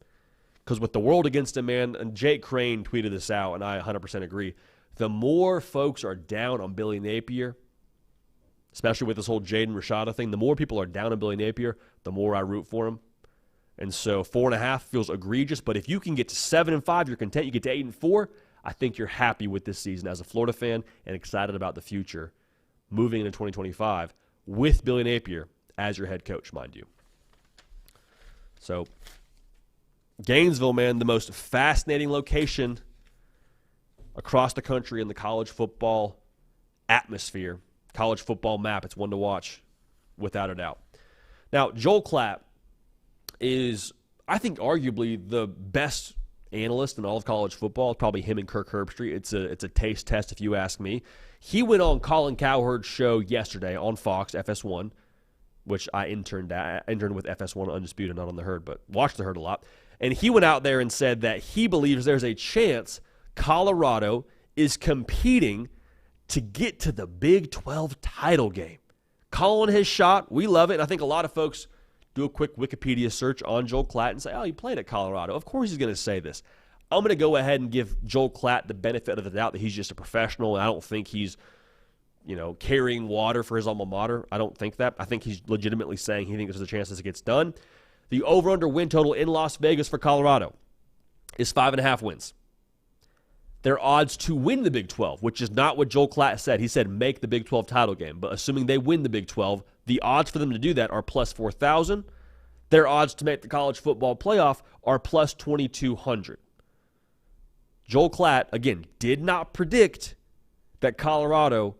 Because with the world against him, man, and Jake Crane tweeted this out, and I 100% agree, the more folks are down on Billy Napier, especially with this whole Jaden Rashada thing, the more people are down on Billy Napier, the more I root for him. And so 4.5 feels egregious, but if you can get to 7-5, you're content. You get to 8-4, I think you're happy with this season as a Florida fan and excited about the future moving into 2025 with Billy Napier as your head coach, mind you. So Gainesville, man, the most fascinating location across the country in the college football atmosphere, college football map. It's one to watch without a doubt. Now, Joel Klatt is, I think, arguably the best analyst in all of college football. It's probably him and Kirk Herbstreit. It's a taste test if you ask me. He went on Colin Cowherd's show yesterday on Fox, FS1, which I interned with FS1 Undisputed, not on the Herd, but watched the Herd a lot. And he went out there and said that he believes there's a chance Colorado is competing to get to the Big 12 title game. Calling his shot. We love it. And I think a lot of folks do a quick Wikipedia search on Joel Klatt and say, oh, he played at Colorado. Of course he's going to say this. I'm going to go ahead and give Joel Klatt the benefit of the doubt that he's just a professional, and I don't think he's, carrying water for his alma mater. I don't think that. I think he's legitimately saying he thinks there's a chance this gets done. The over-under win total in Las Vegas for Colorado is 5.5 wins. Their odds to win the Big 12, which is not what Joel Klatt said. He said make the Big 12 title game. But assuming they win the Big 12, the odds for them to do that are plus 4,000. Their odds to make the college football playoff are plus 2,200. Joel Klatt, again, did not predict that Colorado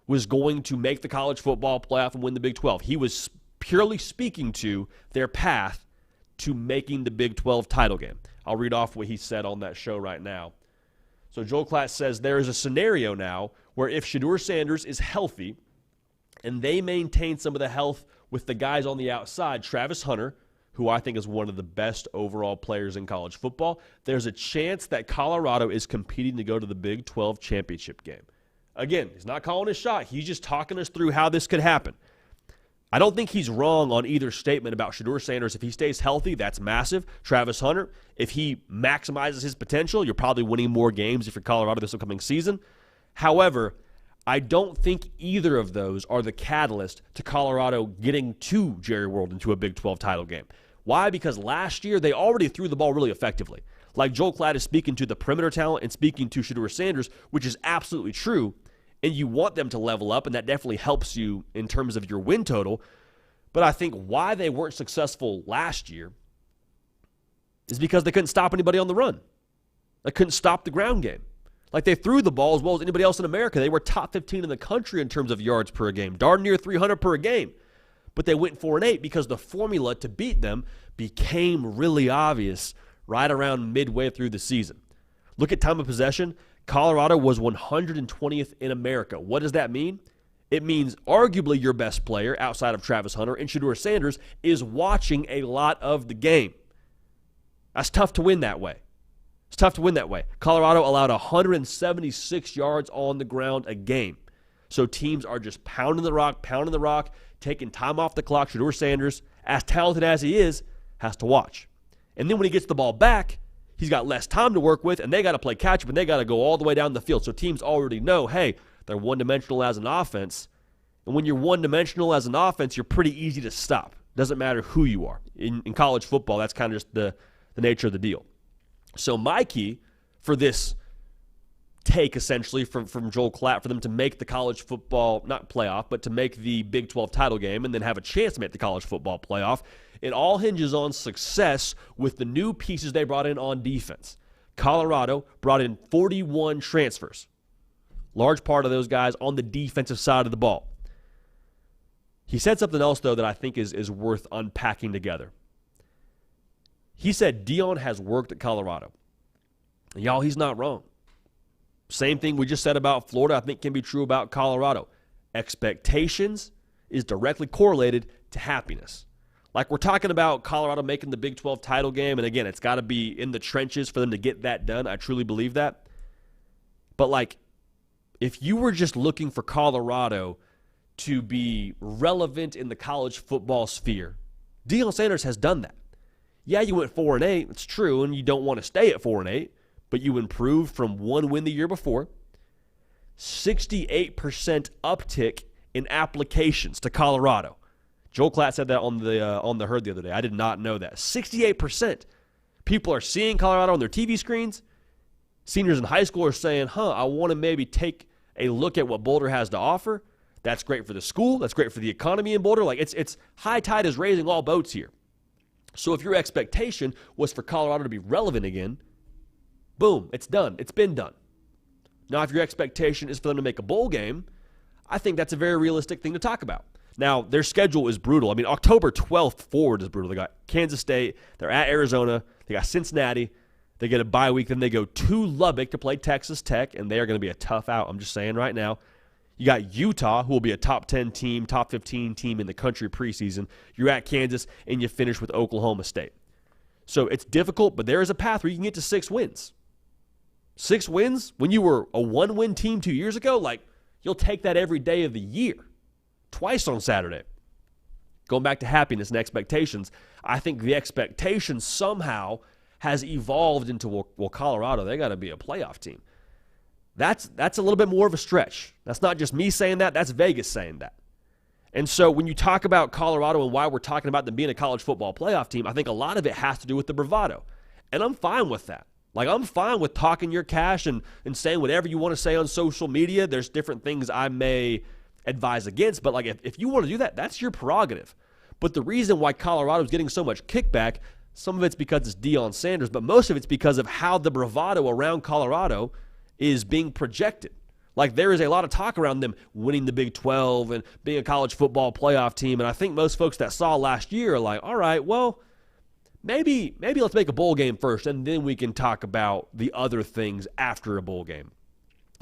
was going to make the college football playoff and win the Big 12. He was purely speaking to their path to making the Big 12 title game. I'll read off what he said on that show right now. So Joel Klatt says there is a scenario now where if Shedeur Sanders is healthy and they maintain some of the health with the guys on the outside, Travis Hunter, who I think is one of the best overall players in college football, there's a chance that Colorado is competing to go to the Big 12 championship game. Again, he's not calling his shot. He's just talking us through how this could happen. I don't think he's wrong on either statement about Shedeur Sanders. If he stays healthy, that's massive. Travis Hunter, if he maximizes his potential, you're probably winning more games if you're Colorado this upcoming season. However, I don't think either of those are the catalyst to Colorado getting to Jerry World into a Big 12 title game. Why? Because last year they already threw the ball really effectively. Like Joel Klatt is speaking to the perimeter talent and speaking to Shedeur Sanders, which is absolutely true. And you want them to level up, and that definitely helps you in terms of your win total. But I think why they weren't successful last year is because they couldn't stop anybody on the run. They couldn't stop the ground game. Like, they threw the ball as well as anybody else in America. They were top 15 in the country in terms of yards per game, darn near 300 per game. But they went 4-8 because the formula to beat them became really obvious right around midway through the season. Look at time of possession. Colorado was 120th in America. What does that mean? It means arguably your best player outside of Travis Hunter and Shedeur Sanders is watching a lot of the game. That's tough to win that way. It's tough to win that way. Colorado allowed 176 yards on the ground a game. So teams are just pounding the rock, taking time off the clock. Shedeur Sanders, as talented as he is, has to watch. And then when he gets the ball back, he's got less time to work with, and they got to play catch-up, and they got to go all the way down the field. So teams already know, hey, they're one-dimensional as an offense. And when you're one-dimensional as an offense, you're pretty easy to stop. Doesn't matter who you are. In college football, that's kind of just the nature of the deal. So my key for this take essentially from Joel Klatt for them to make the college football, not playoff, but to make the Big 12 title game and then have a chance to make the college football playoff. It all hinges on success with the new pieces they brought in on defense. Colorado brought in 41 transfers. Large part of those guys on the defensive side of the ball. He said something else, though, that I think is worth unpacking together. He said Deion has worked at Colorado. And y'all, he's not wrong. Same thing we just said about Florida, I think can be true about Colorado. Expectations is directly correlated to happiness. Like we're talking about Colorado making the Big 12 title game, and again, it's got to be in the trenches for them to get that done. I truly believe that. But like, if you were just looking for Colorado to be relevant in the college football sphere, Deion Sanders has done that. Yeah, you went 4-8, it's true, and you don't want to stay at 4-8, but you improved from one win the year before. 68% uptick in applications to Colorado. Joel Klatt said that on the herd the other day. I did not know that. 68%. People are seeing Colorado on their TV screens. Seniors in high school are saying, I want to maybe take a look at what Boulder has to offer. That's great for the school. That's great for the economy in Boulder. Like it's high tide is raising all boats here. So if your expectation was for Colorado to be relevant again, boom, it's done. It's been done. Now, if your expectation is for them to make a bowl game, I think that's a very realistic thing to talk about. Now, their schedule is brutal. I mean, October 12th forward is brutal. They got Kansas State. They're at Arizona. They got Cincinnati. They get a bye week. Then they go to Lubbock to play Texas Tech, and they are going to be a tough out. I'm just saying right now. You got Utah, who will be a top 10 team, top 15 team in the country preseason. You're at Kansas, and you finish with Oklahoma State. So it's difficult, but there is a path where you can get to 6 wins. 6 wins when you were a 1-win team 2 years ago, like you'll take that every day of the year. Twice on Saturday. Going back to happiness and expectations, I think the expectation somehow has evolved into, well, Colorado, they got to be a playoff team. That's a little bit more of a stretch. That's not just me saying that. That's Vegas saying that. And so when you talk about Colorado and why we're talking about them being a college football playoff team, I think a lot of it has to do with the bravado. And I'm fine with that. Like, I'm fine with talking your cash and saying whatever you want to say on social media. There's different things I may advise against, but like if you want to do that, that's your prerogative. But the reason why Colorado's getting so much kickback, some of it's because it's Deion Sanders, but most of it's because of how the bravado around Colorado is being projected. Like there is a lot of talk around them winning the Big 12 and being a college football playoff team, and I think most folks that saw last year are like, all right, well, maybe let's make a bowl game first, and then we can talk about the other things after a bowl game.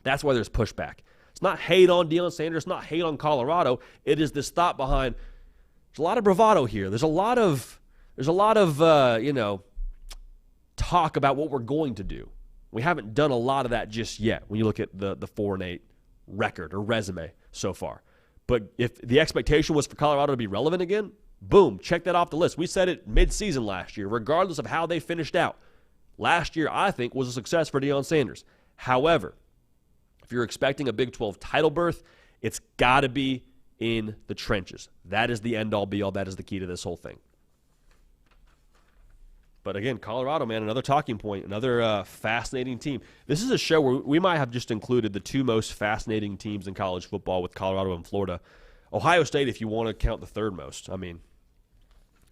That's why there's pushback. It's not hate on Deion Sanders, it's not hate on Colorado. It is this thought behind, there's a lot of bravado here. There's a lot of talk about what we're going to do. We haven't done a lot of that just yet when you look at the 4-8 record or resume so far. But if the expectation was for Colorado to be relevant again, boom, check that off the list. We said it mid-season last year, regardless of how they finished out. Last year, I think, was a success for Deion Sanders. However, if you're expecting a Big 12 title berth, it's got to be in the trenches. That is the end-all, be-all. That is the key to this whole thing. But again, Colorado, man, another talking point, another fascinating team. This is a show where we might have just included the 2 most fascinating teams in college football with Colorado and Florida. Ohio State, if you want to count the 3rd most. I mean,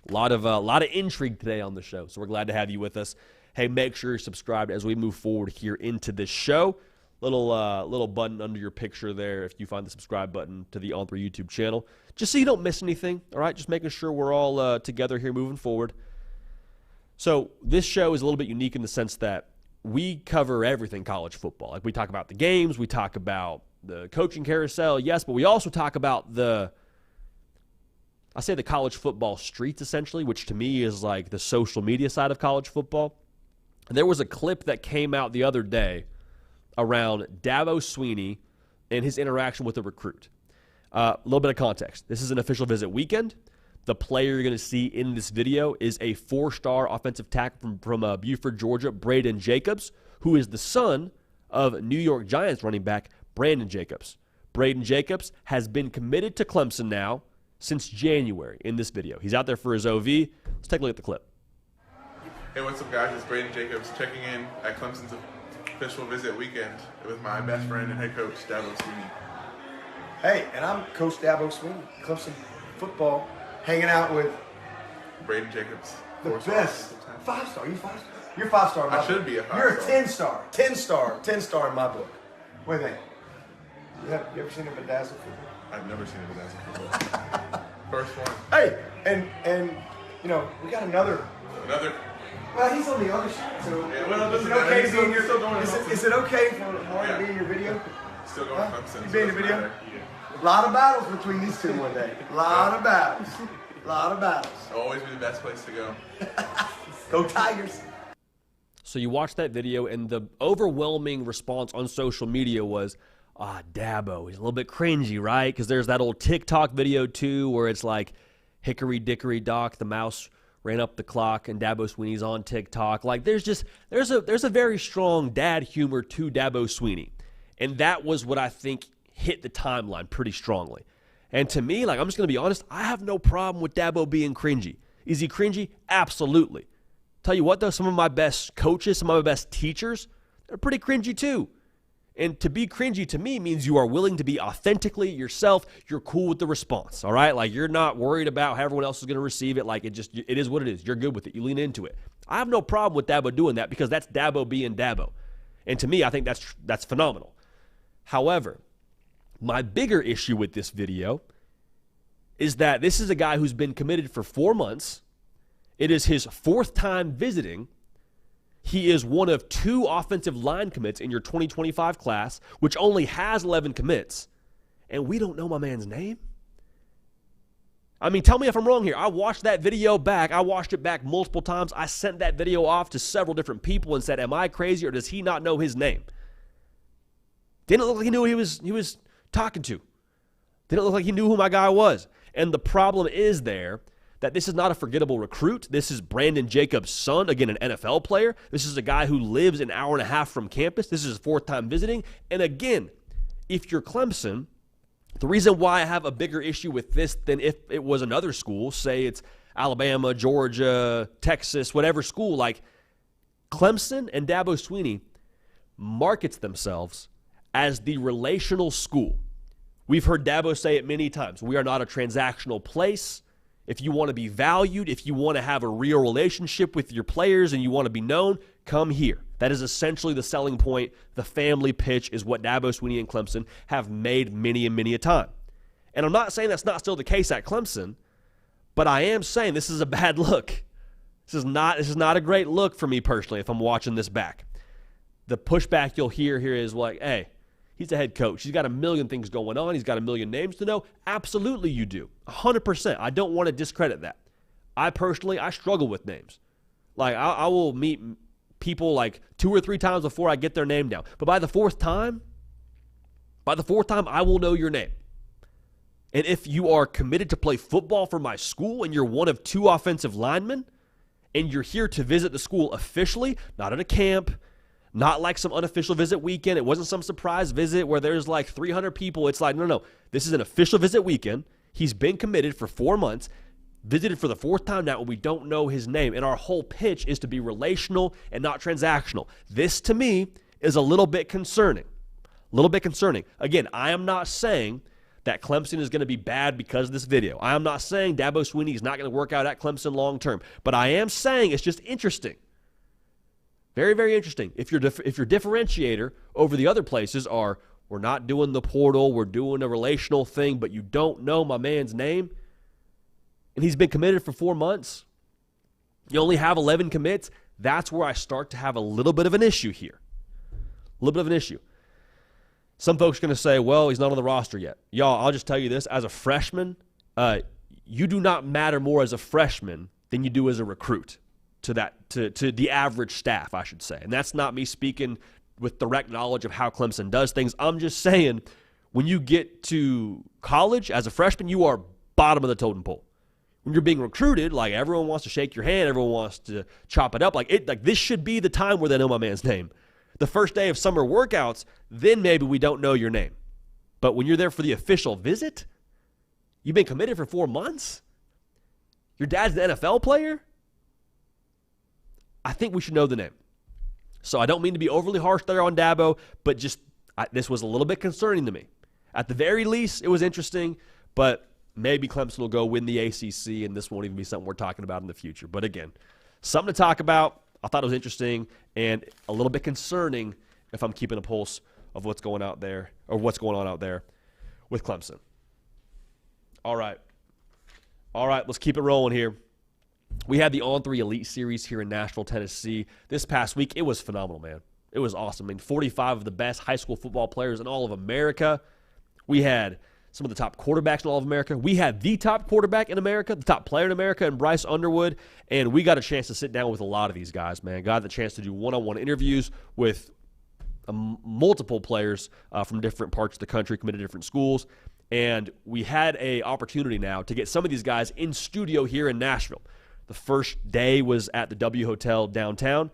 a lot of intrigue today on the show, so we're glad to have you with us. Hey, make sure you're subscribed as we move forward here into this show. Little button under your picture there if you find the subscribe button to the On3 YouTube channel, just so you don't miss anything, all right? Just making sure we're all together here moving forward. So this show is a little bit unique in the sense that we cover everything college football. Like we talk about the games, we talk about the coaching carousel, yes, but we also talk about the college football streets essentially, which to me is like the social media side of college football. And there was a clip that came out the other day around Dabo Swinney and his interaction with a recruit. A little bit of context. This is an official visit weekend. The player you're going to see in this video is a 4-star offensive tackle from Buford, Georgia, Braden Jacobs, who is the son of New York Giants running back Brandon Jacobs. Braden Jacobs has been committed to Clemson now since January in this video. He's out there for his OV. Let's take a look at the clip. Hey, what's up, guys? It's Braden Jacobs checking in at Clemson's official visit weekend with my best friend and head coach, Dabo Swinney. Hey, and I'm Coach Dabo Swinney, Clemson football, hanging out with Braden Jacobs. the best. 5-star. You 5-star? You're 5-star in my book. I should be a 5-star. You're a 10-star. 10-star in my book. What do you think? You ever seen a bedazzled football? I've never seen a bedazzled football. First one. Hey, and you know, we got another. Well, he's on the other side, so Yeah, well, is it doesn't okay matter. to be in your? Still going to Is Clemson. it okay for Warren to be in your video? Still going to Clemson. You so be in the doesn't video? matter. A lot of battles between these two one day. A lot of battles. A lot of battles. Always be the best place to go. Go Tigers. So you watch that video, and the overwhelming response on social media was, Dabo, he's a little bit cringy, right? Because there's that old TikTok video, too, where it's like, hickory dickory dock, the mouse ran up the clock, and Dabo Swinney's on TikTok. Like, there's a very strong dad humor to Dabo Swinney. And that was what I think hit the timeline pretty strongly. And to me, like, I'm just going to be honest, I have no problem with Dabo being cringy. Is he cringy? Absolutely. Tell you what, though, some of my best coaches, some of my best teachers, they're pretty cringy too. And to be cringy to me means you are willing to be authentically yourself. You're cool with the response, all right? Like, you're not worried about how everyone else is going to receive it. Like, it is what it is. You're good with it. You lean into it. I have no problem with Dabo doing that because that's Dabo being Dabo. And to me, I think that's phenomenal. However, my bigger issue with this video is that this is a guy who's been committed for 4 months. It is his 4th time visiting. He is one of 2 offensive line commits in your 2025 class, which only has 11 commits. And we don't know my man's name? I mean, tell me if I'm wrong here. I watched that video back. I watched it back multiple times. I sent that video off to several different people and said, am I crazy or does he not know his name? Didn't look like he knew who he was talking to. Didn't look like he knew who my guy was. And the problem is there that this is not a forgettable recruit. This is Brandon Jacobs' son, again, an NFL player. This is a guy who lives an hour and a half from campus. This is his 4th time visiting. And again, if you're Clemson, the reason why I have a bigger issue with this than if it was another school, say it's Alabama, Georgia, Texas, whatever school, like Clemson and Dabo Swinney markets themselves as the relational school. We've heard Dabo say it many times. We are not a transactional place. If you want to be valued, if you want to have a real relationship with your players and you want to be known, come here. That is essentially the selling point. The family pitch is what Dabo Swinney and Clemson have made many and many a time. And I'm not saying that's not still the case at Clemson, but I am saying this is a bad look. This is not a great look for me personally if I'm watching this back. The pushback you'll hear here is like, hey, he's a head coach. He's got a million things going on. He's got a million names to know. Absolutely you do. 100%. I don't want to discredit that. I struggle with names. Like, I will meet people like 2 or 3 times before I get their name down. But by the fourth time, I will know your name. And if you are committed to play football for my school and you're one of 2 offensive linemen and you're here to visit the school officially, not at a camp, not like some unofficial visit weekend. It wasn't some surprise visit where there's like 300 people. It's like, no. This is an official visit weekend. He's been committed for 4 months, visited for the 4th time now, and we don't know his name. And our whole pitch is to be relational and not transactional. This, to me, is a little bit concerning. Again, I am not saying that Clemson is going to be bad because of this video. I am not saying Dabo Swinney is not going to work out at Clemson long term. But I am saying it's just interesting. Very, very interesting. If your differentiator over the other places are, we're not doing the portal, we're doing a relational thing, but you don't know my man's name, and he's been committed for 4 months, you only have 11 commits, that's where I start to have a little bit of an issue here. A little bit of an issue. Some folks are going to say, well, he's not on the roster yet. Y'all, I'll just tell you this. As a freshman, you do not matter more as a freshman than you do as a recruit. To the average staff, I should say. And that's not me speaking with direct knowledge of how Clemson does things. I'm just saying when you get to college as a freshman, you are bottom of the totem pole. When you're being recruited, like everyone wants to shake your hand, everyone wants to chop it up. Like this should be the time where they know my man's name. The first day of summer workouts, then maybe we don't know your name. But when you're there for the official visit, you've been committed for 4 months? Your dad's an NFL player? I think we should know the name. So I don't mean to be overly harsh there on Dabo, but just this was a little bit concerning to me. At the very least, it was interesting, but maybe Clemson will go win the ACC, and this won't even be something we're talking about in the future. But again, something to talk about. I thought it was interesting and a little bit concerning if I'm keeping a pulse of what's going on out there with Clemson. All right, let's keep it rolling here. We had the On3 Elite Series here in Nashville, Tennessee. This past week, it was phenomenal, man. It was awesome. I mean, 45 of the best high school football players in all of America. We had some of the top quarterbacks in all of America. We had the top quarterback in America, the top player in America, and Bryce Underwood. And we got a chance to sit down with a lot of these guys, man. Got the chance to do one-on-one interviews with multiple players from different parts of the country, committed to different schools. And we had an opportunity now to get some of these guys in studio here in Nashville. The first day was at the W Hotel downtown.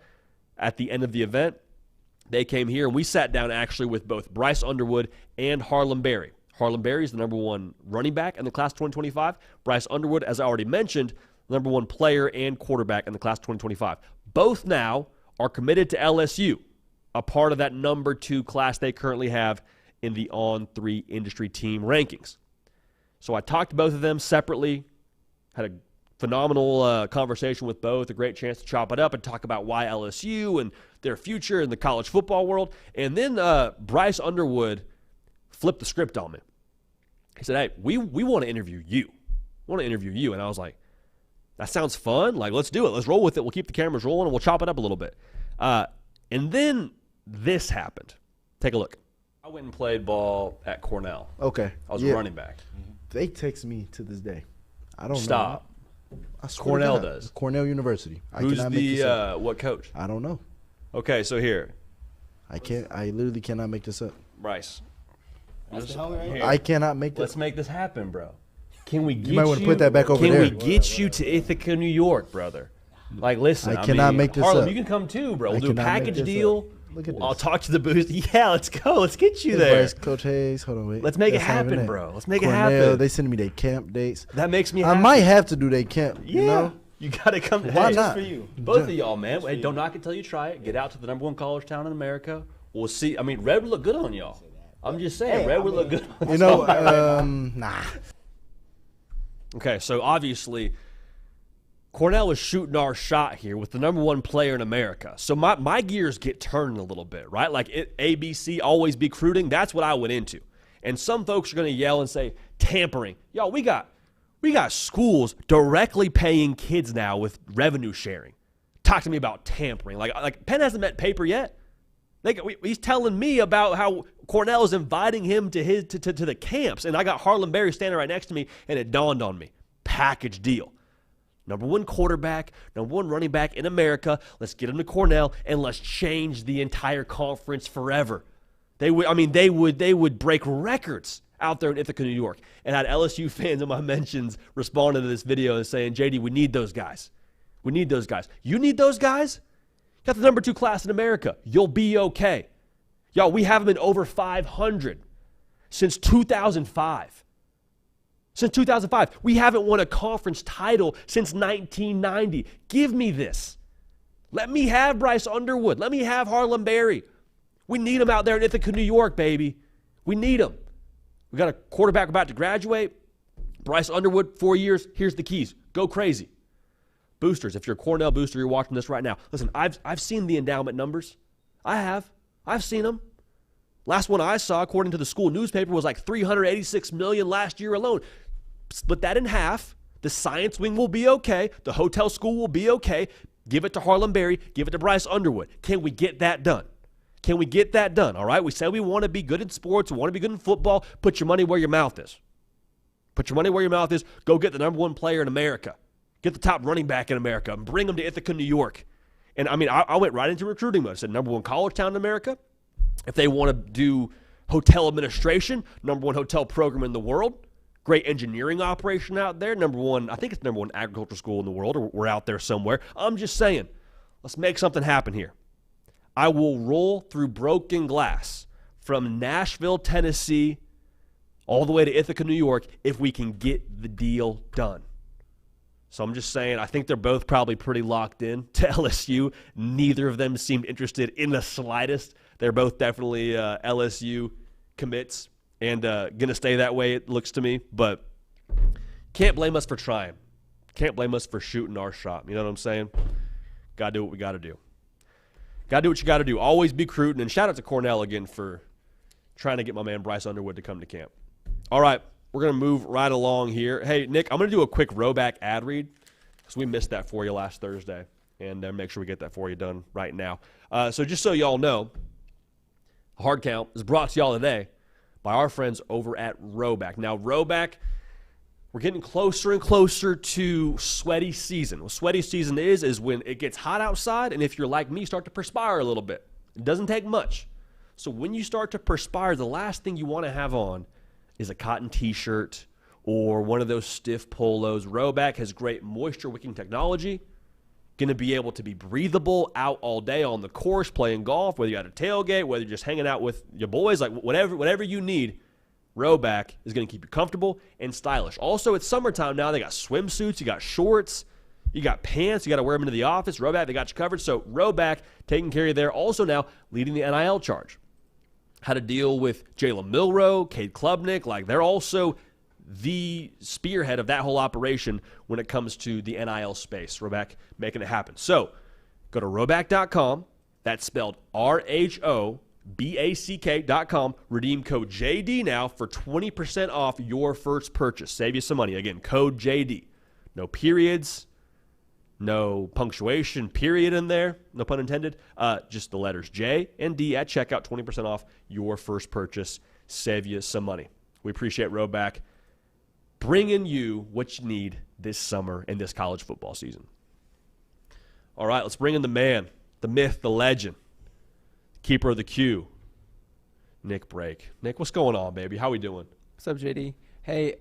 At the end of the event, they came here, and we sat down actually with both Bryce Underwood and Harlem Berry. Harlem Berry is the number one running back in the class 2025. Bryce Underwood, as I already mentioned, the number one player and quarterback in the class 2025. Both now are committed to LSU, a part of that number 2 class they currently have in the On3 industry team rankings. So I talked to both of them separately, had a phenomenal conversation with both, a great chance to chop it up and talk about why LSU and their future in the college football world. And then Bryce Underwood flipped the script on me. He said, hey, we want to interview you. And I was like, that sounds fun. Like, let's do it. Let's roll with it. We'll keep the cameras rolling, and we'll chop it up a little bit. And then this happened. Take a look. I went and played ball at Cornell. Okay. I was a running back. They text me to this day. I don't know. Stop. I swear Cornell to God. does. Cornell University. Who's the what coach? I don't know. Okay, so here. I literally cannot make this up. Bryce. I cannot make this. Let's make this happen, bro. Can we get You might want to put that back over there. Can we get you to Ithaca, New York, brother? Like, listen, I cannot make this Harlem, up. you can come too, bro. We'll do a cannot make package this deal. up. Look at this. I'll talk to the booth. Yeah, let's go. Let's get you Hey, there. Bryce, Coach Hayes, hold on, wait. Let's make it That's not even happen, it. bro. Let's make Cornell, it happen. They send me their camp dates. That makes me I happy. might have to do their camp. Yeah. You know? You got to come. Why Hey, not? For you. Both of y'all, man. Hey, don't knock it till you try it. Get out to the number 1 college town in America. We'll see. I mean, Red would look good on y'all. I'm just saying, Red would look good on You know, nah. Okay, so obviously Cornell is shooting our shot here with the number 1 player in America. So my gears get turned a little bit, right? Like ABC, always be recruiting. That's what I went into. And some folks are going to yell and say, tampering. Y'all, we got schools directly paying kids now with revenue sharing. Talk to me about tampering. Like Penn hasn't met paper yet. He's telling me about how Cornell is inviting him to the camps, and I got Harlem Berry standing right next to me, and it dawned on me. Package deal. Number 1 quarterback, number 1 running back in America. Let's get him to Cornell, and let's change the entire conference forever. They would break records out there in Ithaca, New York. And I had LSU fans in my mentions responding to this video and saying, JD, we need those guys. We need those guys. You need those guys? Got the number 2 class in America. You'll be okay. Y'all, we haven't been over 500 since 2005. Since 2005. We haven't won a conference title since 1990. Give me this. Let me have Bryce Underwood. Let me have Harlem Berry. We need them out there in Ithaca, New York, baby. We need them. We got a quarterback about to graduate. Bryce Underwood, 4 years. Here's the keys. Go crazy. Boosters, if you're a Cornell booster, you're watching this right now. Listen, I've seen the endowment numbers. I have. I've seen them. Last one I saw, according to the school newspaper, was like $386 million last year alone. Split that in half. The science wing will be okay. The hotel school will be okay. Give it to Harlem Berry. Give it to Bryce Underwood. Can we get that done? Can we get that done? All right. We said we want to be good in sports. We want to be good in football. Put your money where your mouth is. Put your money where your mouth is. Go get the number 1 player in America. Get the top running back in America and bring them to Ithaca, New York. And, I mean, I went right into recruiting mode. I said number 1 college town in America. If they want to do hotel administration, number 1 hotel program in the world. Great engineering operation out there. Number 1, I think it's number 1 agriculture school in the world, or we're out there somewhere. I'm just saying, let's make something happen here. I will roll through broken glass from Nashville, Tennessee, all the way to Ithaca, New York, if we can get the deal done. So I'm just saying, I think they're both probably pretty locked in to LSU. Neither of them seemed interested in the slightest. They're both definitely LSU commits and going to stay that way, it looks to me. But can't blame us for trying. Can't blame us for shooting our shot. You know what I'm saying? Got to do what we got to do. Got to do what you got to do. Always be prudent. And shout out to Cornell again for trying to get my man Bryce Underwood to come to camp. All right. We're going to move right along here. Hey, Nick, I'm going to do a quick Roback ad read because we missed that for you last Thursday, and make sure we get that for you done right now. So just so y'all know, Hard Count is brought to y'all today by our friends over at Roback. Now, Roback, we're getting closer and closer to sweaty season. What sweaty season is when it gets hot outside, and if you're like me, you start to perspire a little bit. It doesn't take much. So when you start to perspire, the last thing you want to have on is a cotton t-shirt or one of those stiff polos. Roback has great moisture-wicking technology. Going to be able to be breathable out all day on the course, playing golf, whether you're at a tailgate, whether you're just hanging out with your boys, like whatever you need, Roback is going to keep you comfortable and stylish. Also, it's summertime now. They got swimsuits, you got shorts, you got pants, you got to wear them into the office. Roback, they got you covered. So Roback taking care of you there. Also now leading the NIL charge. How to deal with Jalen Milroe, Cade Klubnik. Like, they're also the spearhead of that whole operation when it comes to the NIL space. Roback making it happen. So go to roback.com. That's spelled RHOBACK.com. Redeem code JD now for 20% off your first purchase. Save you some money. Again, code JD. No periods. No punctuation, period in there, no pun intended. Just the letters J and D at checkout, 20% off your first purchase. Save you some money. We appreciate Roback bringing you what you need this summer and this college football season. All right, let's bring in the man, the myth, the legend, keeper of the Q, Nick Brake. Nick, what's going on, baby? How we doing? What's up, JD? Hey,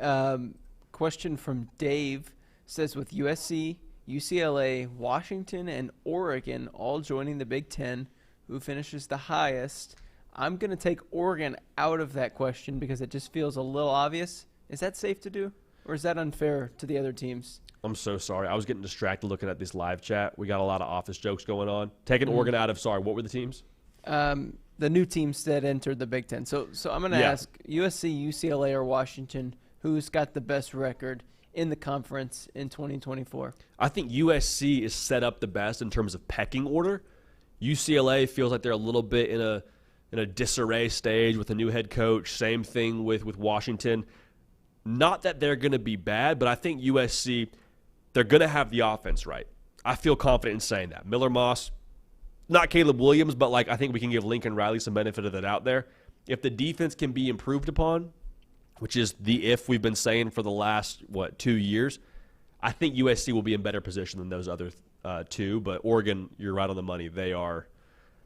question from Dave. Says with USC, UCLA, Washington, and Oregon all joining the Big Ten, who finishes the highest? I'm going to take Oregon out of that question because it just feels a little obvious. Is that safe to do, or is that unfair to the other teams? I'm so sorry. I was getting distracted looking at this live chat. We got a lot of office jokes going on. Taking Oregon out of, sorry, what were the teams? The new teams that entered the Big Ten. So I'm going to ask USC, UCLA, or Washington, who's got the best record in the conference in 2024? I think USC is set up the best in terms of pecking order. UCLA feels like they're a little bit in a disarray stage with a new head coach. Same thing with Washington. Not that they're going to be bad, but I think USC, they're going to have the offense right. I feel confident in saying that. Miller Moss, not Caleb Williams, but I think we can give Lincoln Riley some benefit of the doubt there. If the defense can be improved upon, which is the if we've been saying for the last, 2 years, I think USC will be in better position than those other two. But Oregon, you're right on the money. They are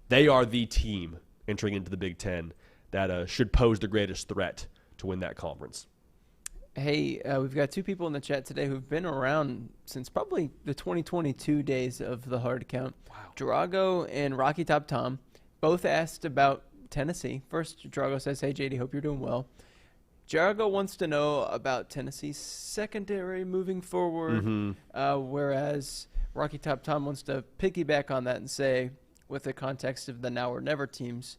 the team entering into the Big Ten that should pose the greatest threat to win that conference. Hey, we've got two people in the chat today who've been around since probably the 2022 days of the hard count. Wow. Drago and Rocky Top Tom both asked about Tennessee. First, Drago says, hey, JD, hope you're doing well. Jarago wants to know about Tennessee's secondary moving forward, whereas Rocky Top Tom wants to piggyback on that and say, with the context of the now or never teams,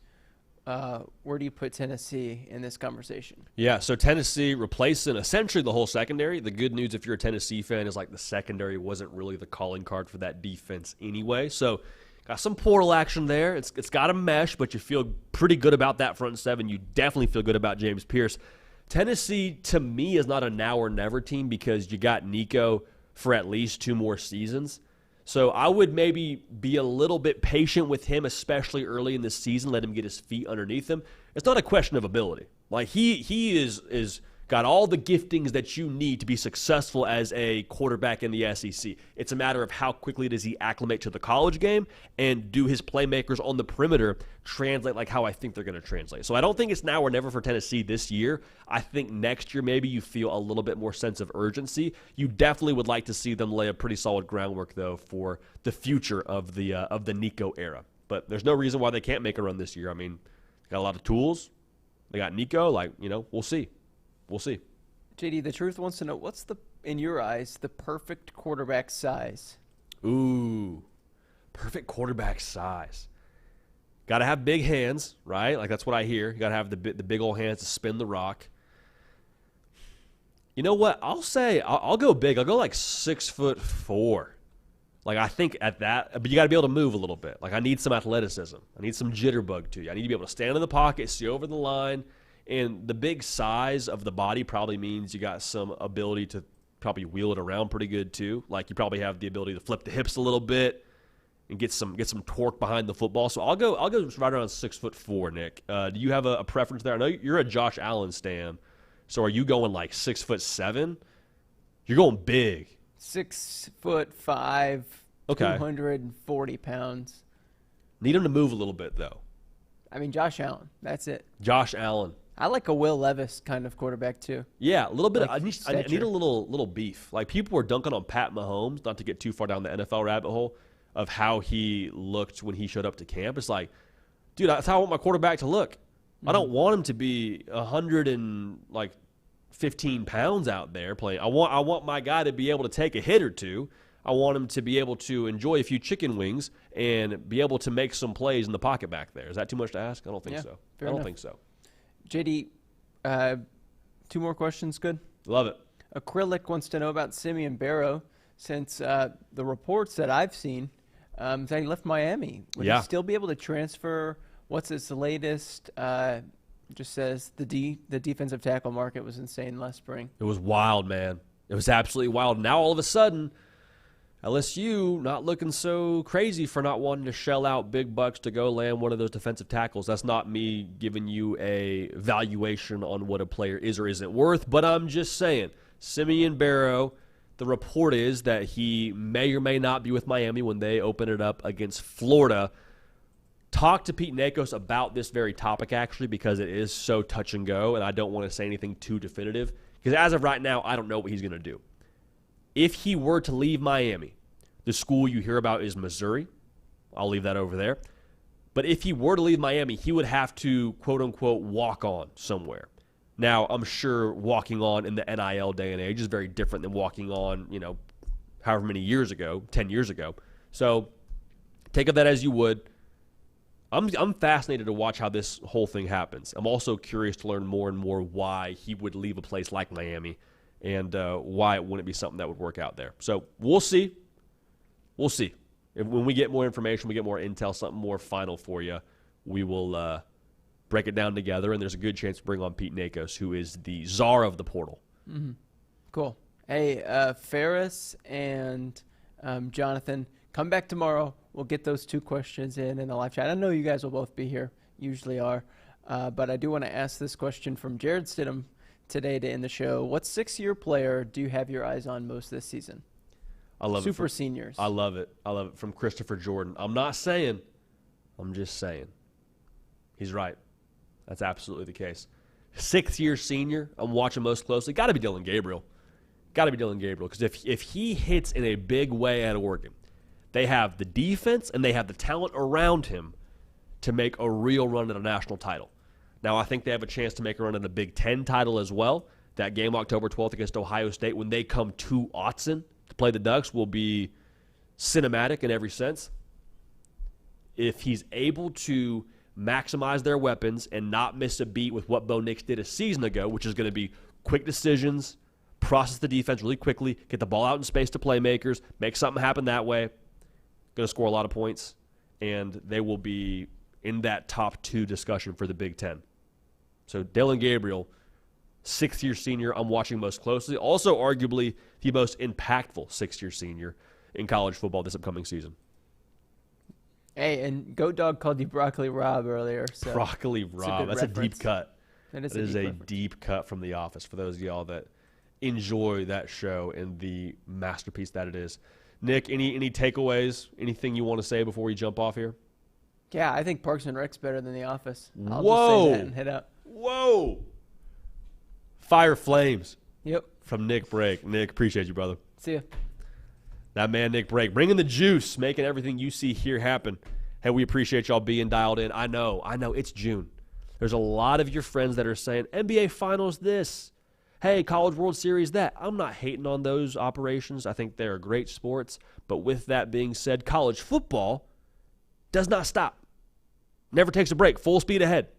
where do you put Tennessee in this conversation? Yeah, so Tennessee replacing essentially the whole secondary. The good news if you're a Tennessee fan is the secondary wasn't really the calling card for that defense anyway. So got some portal action there. It's got a mesh, but you feel pretty good about that front seven. You definitely feel good about James Pierce. Tennessee, to me, is not a now or never team because you got Nico for at least 2 more seasons. So I would maybe be a little bit patient with him, especially early in the season, let him get his feet underneath him. It's not a question of ability. He is got all the giftings that you need to be successful as a quarterback in the SEC. It's a matter of how quickly does he acclimate to the college game and do his playmakers on the perimeter translate how I think they're going to translate. So I don't think it's now or never for Tennessee this year. I think next year maybe you feel a little bit more sense of urgency. You definitely would like to see them lay a pretty solid groundwork, though, for the future of the Nico era. But there's no reason why they can't make a run this year. I mean, they got a lot of tools. They got Nico. We'll see. We'll see. JD, the truth wants to know, what's the in your eyes, the perfect quarterback size? Ooh, perfect quarterback size. Got to have big hands, right? Like, that's what I hear. You got to have the big old hands to spin the rock. You know what? I'll go big. I'll go like 6'4". Like, I think at that, but you got to be able to move a little bit. Like, I need some athleticism. I need some jitterbug to you. I need to be able to stand in the pocket, see over the line, and the big size of the body probably means you got some ability to probably wheel it around pretty good too. Like, you probably have the ability to flip the hips a little bit and get some torque behind the football. So I'll go right around 6'4", Nick. Do you have a preference there? I know you're a Josh Allen stan. So are you going like 6'7"? You're going big. 6'5", okay. 240 pounds. Need him to move a little bit though. I mean, Josh Allen. That's it. Josh Allen. I like a Will Levis kind of quarterback too. Yeah, a little bit. Like I need a little beef. Like, people were dunking on Pat Mahomes, not to get too far down the NFL rabbit hole, of how he looked when he showed up to camp. It's like, dude, that's how I want my quarterback to look. I don't want him to be 115 pounds out there playing. I want my guy to be able to take a hit or two. I want him to be able to enjoy a few chicken wings and be able to make some plays in the pocket back there. Is that too much to ask? I don't think so. I don't think so. JD, 2 more questions, good? Love it. Acrylic wants to know about Simeon Barrow, since the reports that I've seen that he left Miami. Would he still be able to transfer? What's his latest? Just says the defensive tackle market was insane last spring. It was wild, man. It was absolutely wild. Now all of a sudden, LSU not looking so crazy for not wanting to shell out big bucks to go land one of those defensive tackles. That's not me giving you a valuation on what a player is or isn't worth, but I'm just saying, Simeon Barrow, the report is that he may or may not be with Miami when they open it up against Florida. Talk to Pete Nakos about this very topic, actually, because it is so touch and go, and I don't want to say anything too definitive, because as of right now, I don't know what he's going to do. If he were to leave Miami, the school you hear about is Missouri. I'll leave that over there. But if he were to leave Miami, he would have to, quote-unquote, walk on somewhere. Now, I'm sure walking on in the NIL day and age is very different than walking on, however many years ago, 10 years ago. So take of that as you would. I'm fascinated to watch how this whole thing happens. I'm also curious to learn more and more why he would leave a place like Miami and why it wouldn't be something that would work out there. So we'll see. We'll see. When we get more information, we get more intel, something more final for you, we will break it down together, and there's a good chance to bring on Pete Nakos, who is the czar of the portal. Mm-hmm. Cool. Hey, Ferris and Jonathan, come back tomorrow. We'll get those 2 questions in the live chat. I know you guys will both be here, usually are, but I do want to ask this question from Jared Stidham today to end the show. What 6-year player do you have your eyes on most this season? I love Super seniors. I love it. I love it. From Christopher Jordan. I'm not saying. I'm just saying. He's right. That's absolutely the case. 6th-year senior, I'm watching most closely. Got to be Dylan Gabriel. Got to be Dylan Gabriel. Because if he hits in a big way at Oregon, they have the defense and they have the talent around him to make a real run at a national title. Now, I think they have a chance to make a run at a Big Ten title as well. That game October 12th against Ohio State, when they come to Autzen to play the Ducks, will be cinematic in every sense. If he's able to maximize their weapons and not miss a beat with what Bo Nix did a season ago, which is going to be quick decisions, process the defense really quickly, get the ball out in space to playmakers, make something happen that way, going to score a lot of points, and they will be in that top 2 discussion for the Big Ten. So Dylan Gabriel, 6th-year senior, I'm watching most closely. Also arguably the most impactful 6th-year senior in college football this upcoming season. Hey, and Goat Dog called you Broccoli Rob earlier. So Broccoli Rob. That's reference. A deep cut. That is a deep cut from The Office for those of y'all that enjoy that show and the masterpiece that it is. Nick, any takeaways? Anything you want to say before we jump off here? Yeah, I think Parks and Rec's better than The Office. I'll Whoa. just say that and head out. Whoa. Fire flames. Yep. From Nick Brake. Nick, appreciate you, brother. See ya. That man, Nick Brake, bringing the juice, making everything you see here happen. Hey, we appreciate y'all being dialed in. I know, it's June. There's a lot of your friends that are saying, NBA Finals this. hey, College World Series, that. I'm not hating on those operations. I think they're great sports. But with that being said, college football does not stop. Never takes a break. Full speed ahead.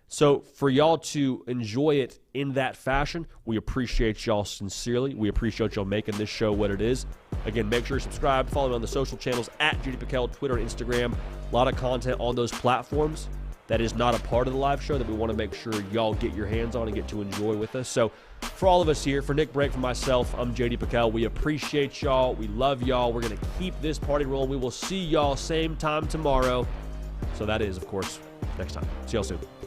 So for y'all to enjoy it in that fashion, we appreciate y'all sincerely. We appreciate y'all making this show what it is. Again, make sure you subscribe. Follow me on the social channels at Judy Pickell, Twitter and Instagram. A lot of content on those platforms that is not a part of the live show that we want to make sure y'all get your hands on and get to enjoy with us. So for all of us here, for Nick Brake, for myself, I'm JD Pickell. We appreciate y'all. We love y'all. We're going to keep this party rolling. We will see y'all same time tomorrow. So that is, of course, next time. See y'all soon.